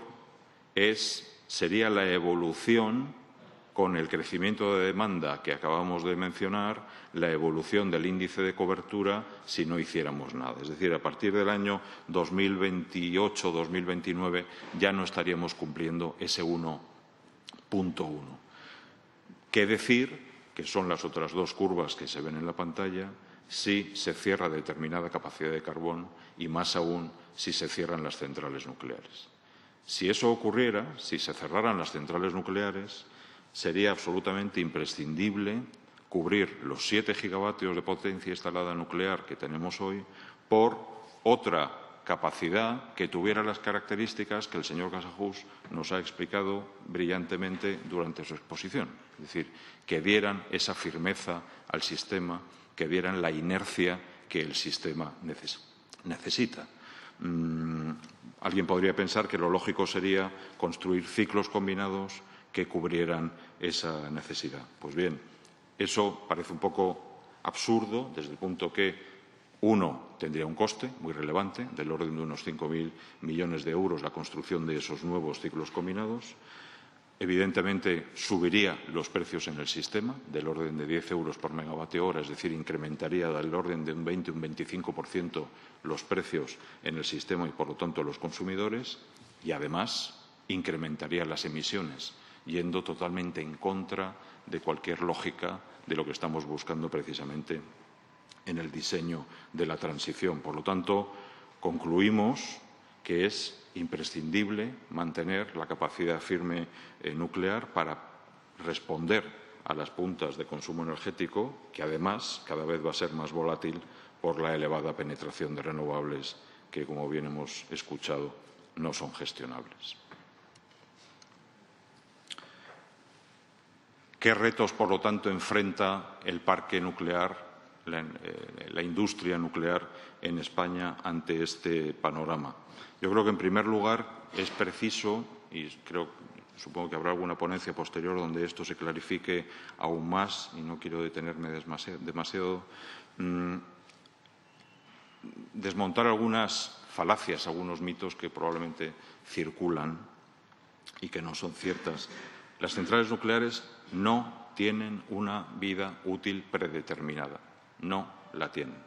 sería la evolución, con el crecimiento de demanda que acabamos de mencionar, la evolución del índice de cobertura si no hiciéramos nada. Es decir, a partir del año 2028-2029 ya no estaríamos cumpliendo ese 1.1. ¿Qué decir? Que son las otras 2 curvas que se ven en la pantalla, si se cierra determinada capacidad de carbón y, más aún, si se cierran las centrales nucleares. Si eso ocurriera, si se cerraran las centrales nucleares, sería absolutamente imprescindible cubrir los 7 gigavatios de potencia instalada nuclear que tenemos hoy por otra capacidad que tuviera las características que el señor Casajus nos ha explicado brillantemente durante su exposición. Es decir, que dieran esa firmeza al sistema, que dieran la inercia que el sistema necesita. Alguien podría pensar que lo lógico sería construir ciclos combinados que cubrieran esa necesidad. Pues bien, eso parece un poco absurdo desde el punto que Uno, tendría un coste muy relevante, del orden de unos 5.000 millones de euros la construcción de esos nuevos ciclos combinados. Evidentemente, subiría los precios en el sistema, del orden de 10 euros por megavatio hora, es decir, incrementaría del orden de un 20 o un 25% los precios en el sistema y, por lo tanto, los consumidores. Y, además, incrementaría las emisiones, yendo totalmente en contra de cualquier lógica de lo que estamos buscando precisamente en el diseño de la transición. Por lo tanto, concluimos que es imprescindible mantener la capacidad firme nuclear para responder a las puntas de consumo energético, que además cada vez va a ser más volátil por la elevada penetración de renovables que, como bien hemos escuchado, no son gestionables. ¿Qué retos, por lo tanto, enfrenta el parque nuclear, la industria nuclear en España ante este panorama? Yo creo que, en primer lugar, es preciso, y supongo que habrá alguna ponencia posterior donde esto se clarifique aún más, y no quiero detenerme demasiado, desmontar algunas falacias, algunos mitos que probablemente circulan y que no son ciertas. Las centrales nucleares no tienen una vida útil predeterminada, no la tienen.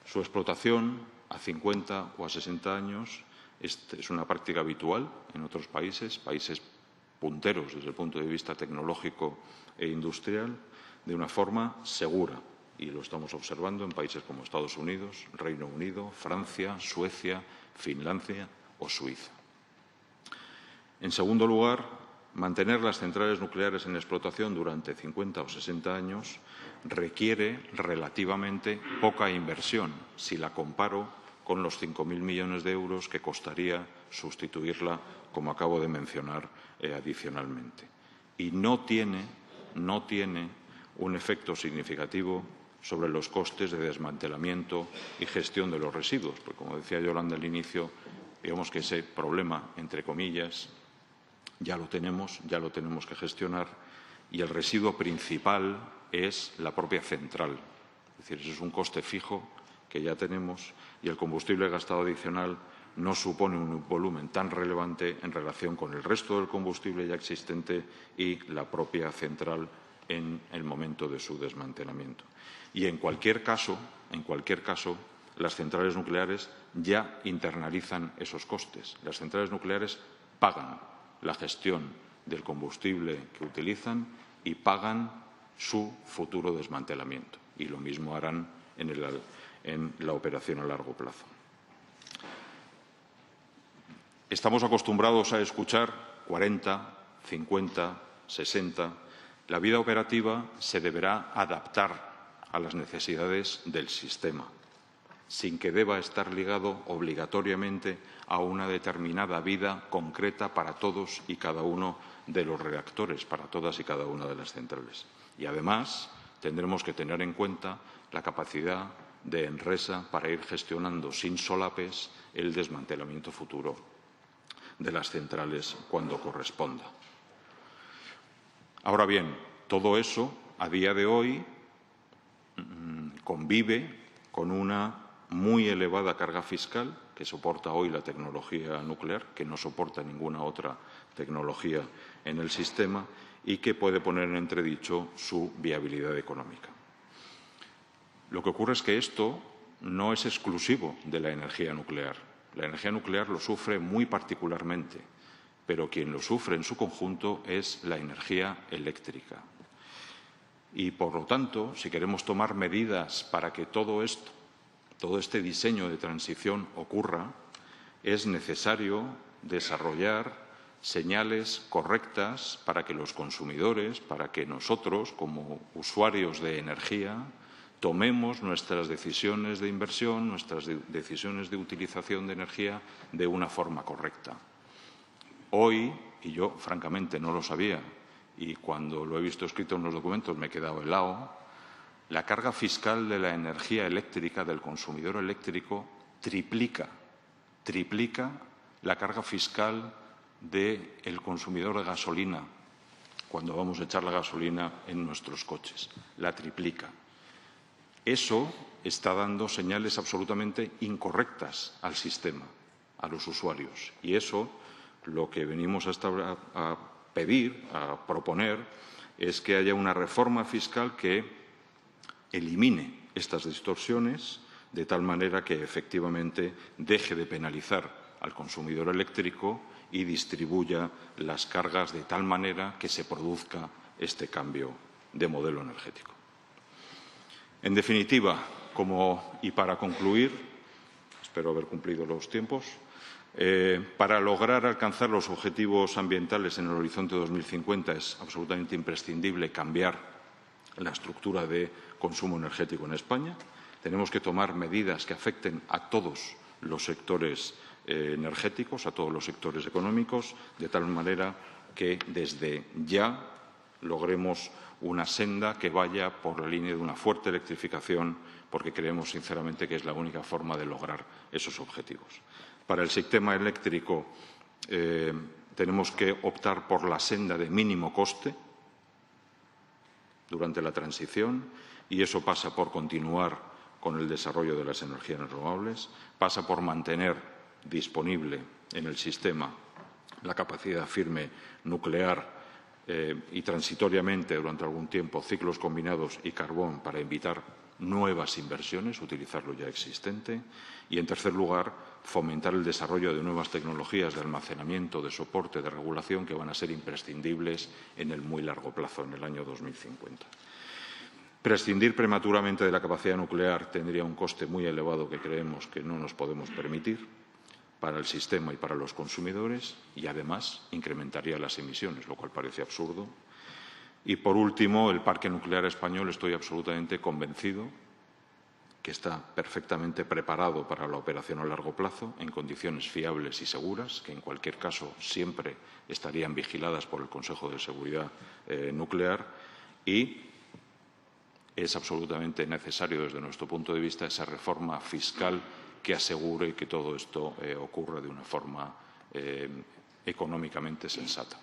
Su explotación a 50 o a 60 años es una práctica habitual en otros países punteros desde el punto de vista tecnológico e industrial, de una forma segura. Y lo estamos observando en países como Estados Unidos, Reino Unido, Francia, Suecia, Finlandia o Suiza. En segundo lugar, mantener las centrales nucleares en explotación durante 50 o 60 años requiere relativamente poca inversión, si la comparo con los 5.000 millones de euros que costaría sustituirla, como acabo de mencionar adicionalmente. Y no tiene un efecto significativo sobre los costes de desmantelamiento y gestión de los residuos, porque, como decía Yolanda al inicio, digamos que ese problema, entre comillas, ya lo tenemos que gestionar, y el residuo principal es la propia central. Es decir, ese es un coste fijo que ya tenemos, y el combustible gastado adicional no supone un volumen tan relevante en relación con el resto del combustible ya existente y la propia central en el momento de su desmantelamiento. Y en cualquier caso, las centrales nucleares ya internalizan esos costes. Las centrales nucleares pagan la gestión del combustible que utilizan y pagan su futuro desmantelamiento. Y lo mismo harán en la operación a largo plazo. Estamos acostumbrados a escuchar 40, 50, 60. La vida operativa se deberá adaptar a las necesidades del sistema, sin que deba estar ligado obligatoriamente a una determinada vida concreta para todos y cada uno de los reactores, para todas y cada una de las centrales. Y, además, tendremos que tener en cuenta la capacidad de Enresa para ir gestionando sin solapes el desmantelamiento futuro de las centrales cuando corresponda. Ahora bien, todo eso, a día de hoy, convive con una muy elevada carga fiscal que soporta hoy la tecnología nuclear, que no soporta ninguna otra tecnología en el sistema y que puede poner en entredicho su viabilidad económica. Lo que ocurre es que esto no es exclusivo de la energía nuclear. La energía nuclear lo sufre muy particularmente, pero quien lo sufre en su conjunto es la energía eléctrica. Y, por lo tanto, si queremos tomar medidas para que todo este diseño de transición ocurra, es necesario desarrollar señales correctas para que los consumidores, para que nosotros, como usuarios de energía, tomemos nuestras decisiones de inversión, nuestras decisiones de utilización de energía de una forma correcta. Hoy, y yo francamente no lo sabía, y cuando lo he visto escrito en los documentos me he quedado helado, la carga fiscal de la energía eléctrica, del consumidor eléctrico, triplica la carga fiscal del consumidor de gasolina cuando vamos a echar la gasolina en nuestros coches. La triplica. Eso está dando señales absolutamente incorrectas al sistema, a los usuarios. Y eso, lo que venimos a pedir, a proponer, es que haya una reforma fiscal que elimine estas distorsiones de tal manera que efectivamente deje de penalizar al consumidor eléctrico y distribuya las cargas de tal manera que se produzca este cambio de modelo energético. En definitiva, y para concluir, espero haber cumplido los tiempos, para lograr alcanzar los objetivos ambientales en el horizonte 2050 es absolutamente imprescindible cambiar la estructura de consumo energético en España. Tenemos que tomar medidas que afecten a todos los sectores energéticos, a todos los sectores económicos, de tal manera que desde ya logremos una senda que vaya por la línea de una fuerte electrificación, porque creemos sinceramente que es la única forma de lograr esos objetivos. Para el sistema eléctrico tenemos que optar por la senda de mínimo coste durante la transición, y eso pasa por continuar con el desarrollo de las energías renovables, pasa por mantener disponible en el sistema la capacidad firme nuclear y transitoriamente durante algún tiempo ciclos combinados y carbón para evitar nuevas inversiones, utilizar lo ya existente, y en tercer lugar fomentar el desarrollo de nuevas tecnologías de almacenamiento, de soporte, de regulación que van a ser imprescindibles en el muy largo plazo, en el año 2050. Prescindir prematuramente de la capacidad nuclear tendría un coste muy elevado que creemos que no nos podemos permitir para el sistema y para los consumidores, y además incrementaría las emisiones, lo cual parece absurdo. Y, por último, el parque nuclear español, estoy absolutamente convencido que está perfectamente preparado para la operación a largo plazo, en condiciones fiables y seguras, que en cualquier caso siempre estarían vigiladas por el Consejo de Seguridad Nuclear, y es absolutamente necesario, desde nuestro punto de vista, esa reforma fiscal que asegure que todo esto ocurra de una forma económicamente sensata.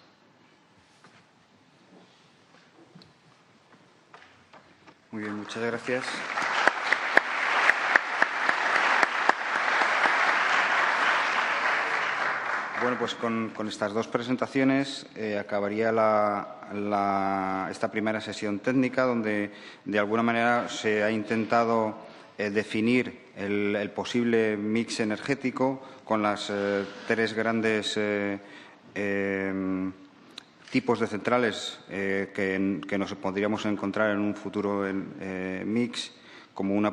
Muy bien, muchas gracias. Bueno, pues con estas dos presentaciones acabaría esta primera sesión técnica, donde de alguna manera se ha intentado definir el posible mix energético con las tres grandes tipos de centrales que nos podríamos encontrar en un futuro mix, como una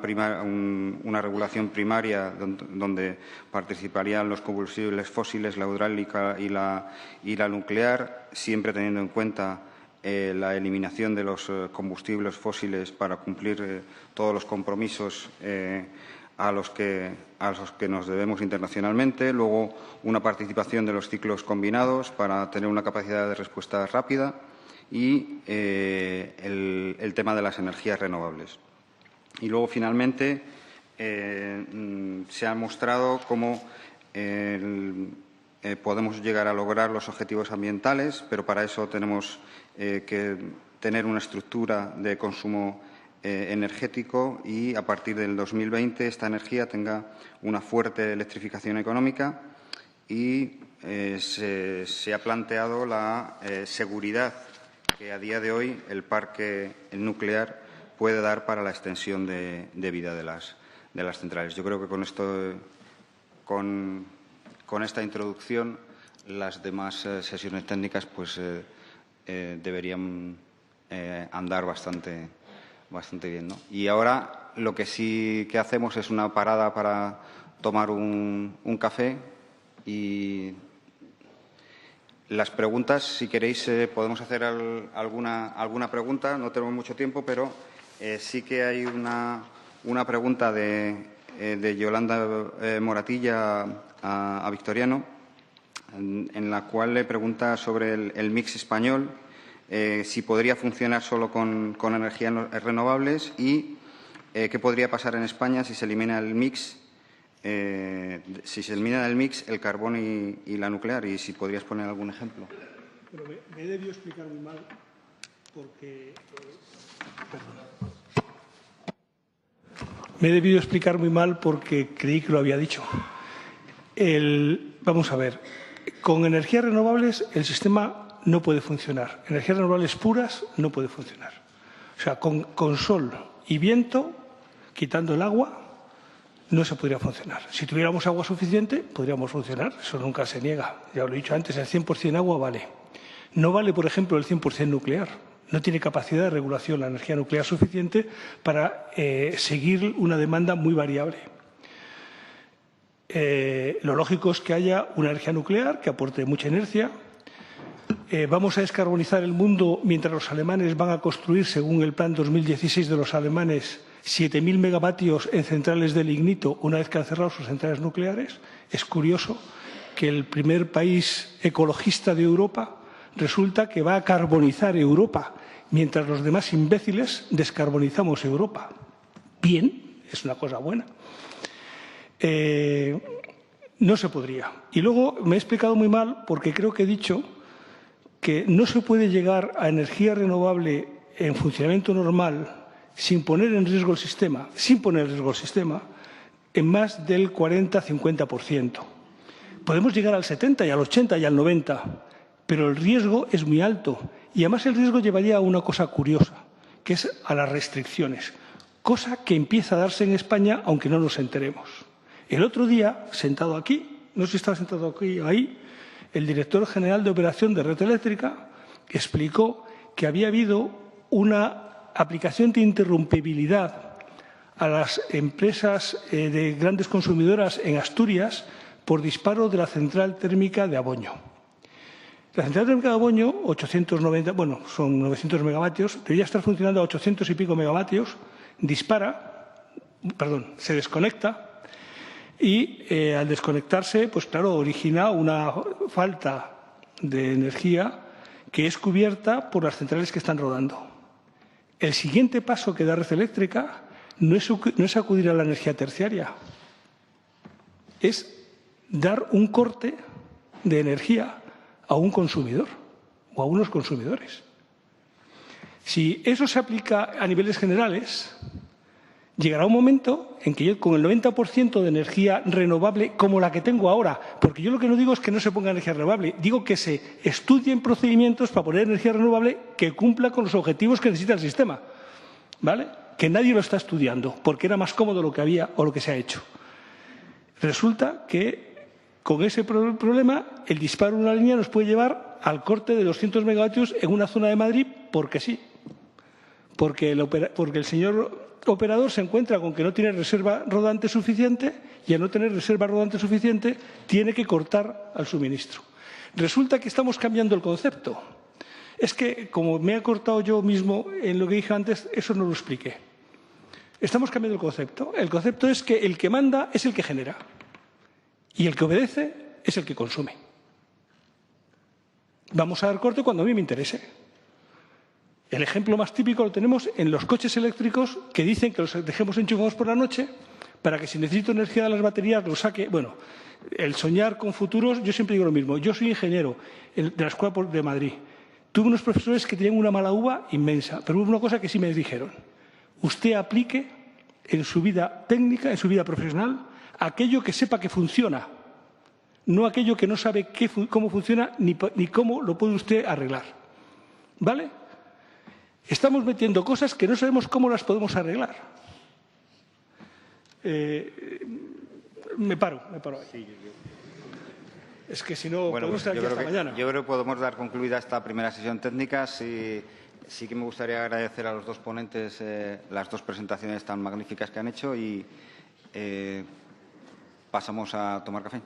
regulación primaria donde participarían los combustibles fósiles, la hidráulica y la nuclear, siempre teniendo en cuenta la eliminación de los combustibles fósiles para cumplir todos los compromisos a los que nos debemos internacionalmente. Luego, una participación de los ciclos combinados para tener una capacidad de respuesta rápida y el tema de las energías renovables. Y luego, finalmente, se ha mostrado cómo podemos llegar a lograr los objetivos ambientales, pero para eso tenemos que tener una estructura de consumo energético y, a partir del 2020, esta energía tenga una fuerte electrificación económica y se ha planteado la seguridad que, a día de hoy, el parque nuclear puede dar para la extensión de vida de las centrales. Yo creo que con esto, con esta introducción, las demás sesiones técnicas pues deberían andar bastante bien, ¿no? Y ahora lo que sí que hacemos es una parada para tomar un café, y las preguntas, si queréis, podemos hacer alguna pregunta. No tenemos mucho tiempo, pero sí que hay una pregunta de Yolanda Moratilla a Victoriano, en la cual le pregunta sobre el mix español, si podría funcionar solo con energías renovables y qué podría pasar en España si se elimina el mix, el carbón y la nuclear, y si podrías poner algún ejemplo. Pero me he debido explicar muy mal porque... Me he debido explicar muy mal porque creí que lo había dicho. Vamos a ver, con energías renovables el sistema no puede funcionar. Energías renovables puras no puede funcionar. O sea, con sol y viento, quitando el agua, no se podría funcionar. Si tuviéramos agua suficiente, podríamos funcionar. Eso nunca se niega. Ya lo he dicho antes, el 100% agua vale. No vale, por ejemplo, el 100% nuclear. No tiene capacidad de regulación la energía nuclear suficiente para seguir una demanda muy variable. Lo lógico es que haya una energía nuclear que aporte mucha inercia. Vamos a descarbonizar el mundo mientras los alemanes van a construir, según el plan 2016 de los alemanes, 7.000 megavatios en centrales de lignito una vez que han cerrado sus centrales nucleares. Es curioso que el primer país ecologista de Europa resulta que va a carbonizar Europa, mientras los demás imbéciles descarbonizamos Europa. Bien, es una cosa buena. No se podría. Y luego me he explicado muy mal porque creo que he dicho que no se puede llegar a energía renovable en funcionamiento normal sin poner en riesgo el sistema, en más del 40-50%. Podemos llegar al 70 y al 80 y al 90%, pero el riesgo es muy alto. Y además el riesgo llevaría a una cosa curiosa, que es a las restricciones, cosa que empieza a darse en España aunque no nos enteremos. El otro día, sentado aquí, no sé si estaba sentado aquí o ahí, el director general de operación de Red Eléctrica explicó que había habido una aplicación de interrumpibilidad a las empresas de grandes consumidoras en Asturias por disparo de la central térmica de Aboño. La central térmica de Aboño, 890, bueno, son 900 megavatios, debería estar funcionando a 800 y pico megavatios, se desconecta y al desconectarse, pues claro, origina una falta de energía que es cubierta por las centrales que están rodando. El siguiente paso que da Red Eléctrica no es acudir a la energía terciaria, es dar un corte de energía a un consumidor o a unos consumidores. Si eso se aplica a niveles generales, llegará un momento en que yo con el 90% de energía renovable como la que tengo ahora, porque yo lo que no digo es que no se ponga energía renovable, digo que se estudien procedimientos para poner energía renovable que cumpla con los objetivos que necesita el sistema, ¿vale? Que nadie lo está estudiando porque era más cómodo lo que había o lo que se ha hecho. Resulta que con ese problema el disparo de una línea nos puede llevar al corte de 200 megavatios en una zona de Madrid porque sí, porque el señor operador se encuentra con que no tiene reserva rodante suficiente y al no tener reserva rodante suficiente tiene que cortar al suministro. Resulta que estamos cambiando el concepto. Es que, como me he cortado yo mismo en lo que dije antes, eso no lo expliqué. Estamos cambiando el concepto. El concepto es que el que manda es el que genera y el que obedece es el que consume. Vamos a dar corte cuando a mí me interese. El ejemplo más típico lo tenemos en los coches eléctricos que dicen que los dejemos enchufados por la noche para que si necesito energía de las baterías los saque. Bueno, el soñar con futuros, yo siempre digo lo mismo. Yo soy ingeniero de la Escuela de Madrid. Tuve unos profesores que tenían una mala uva inmensa, pero hubo una cosa que sí me dijeron. Usted aplique en su vida técnica, en su vida profesional, aquello que sepa que funciona, no aquello que no sabe cómo funciona ni cómo lo puede usted arreglar. ¿Vale? Estamos metiendo cosas que no sabemos cómo las podemos arreglar. Me paro ahí. Es que si no, podemos estar aquí hasta mañana. Yo creo que podemos dar concluida esta primera sesión técnica. Sí que me gustaría agradecer a los dos ponentes las dos presentaciones tan magníficas que han hecho y pasamos a tomar café.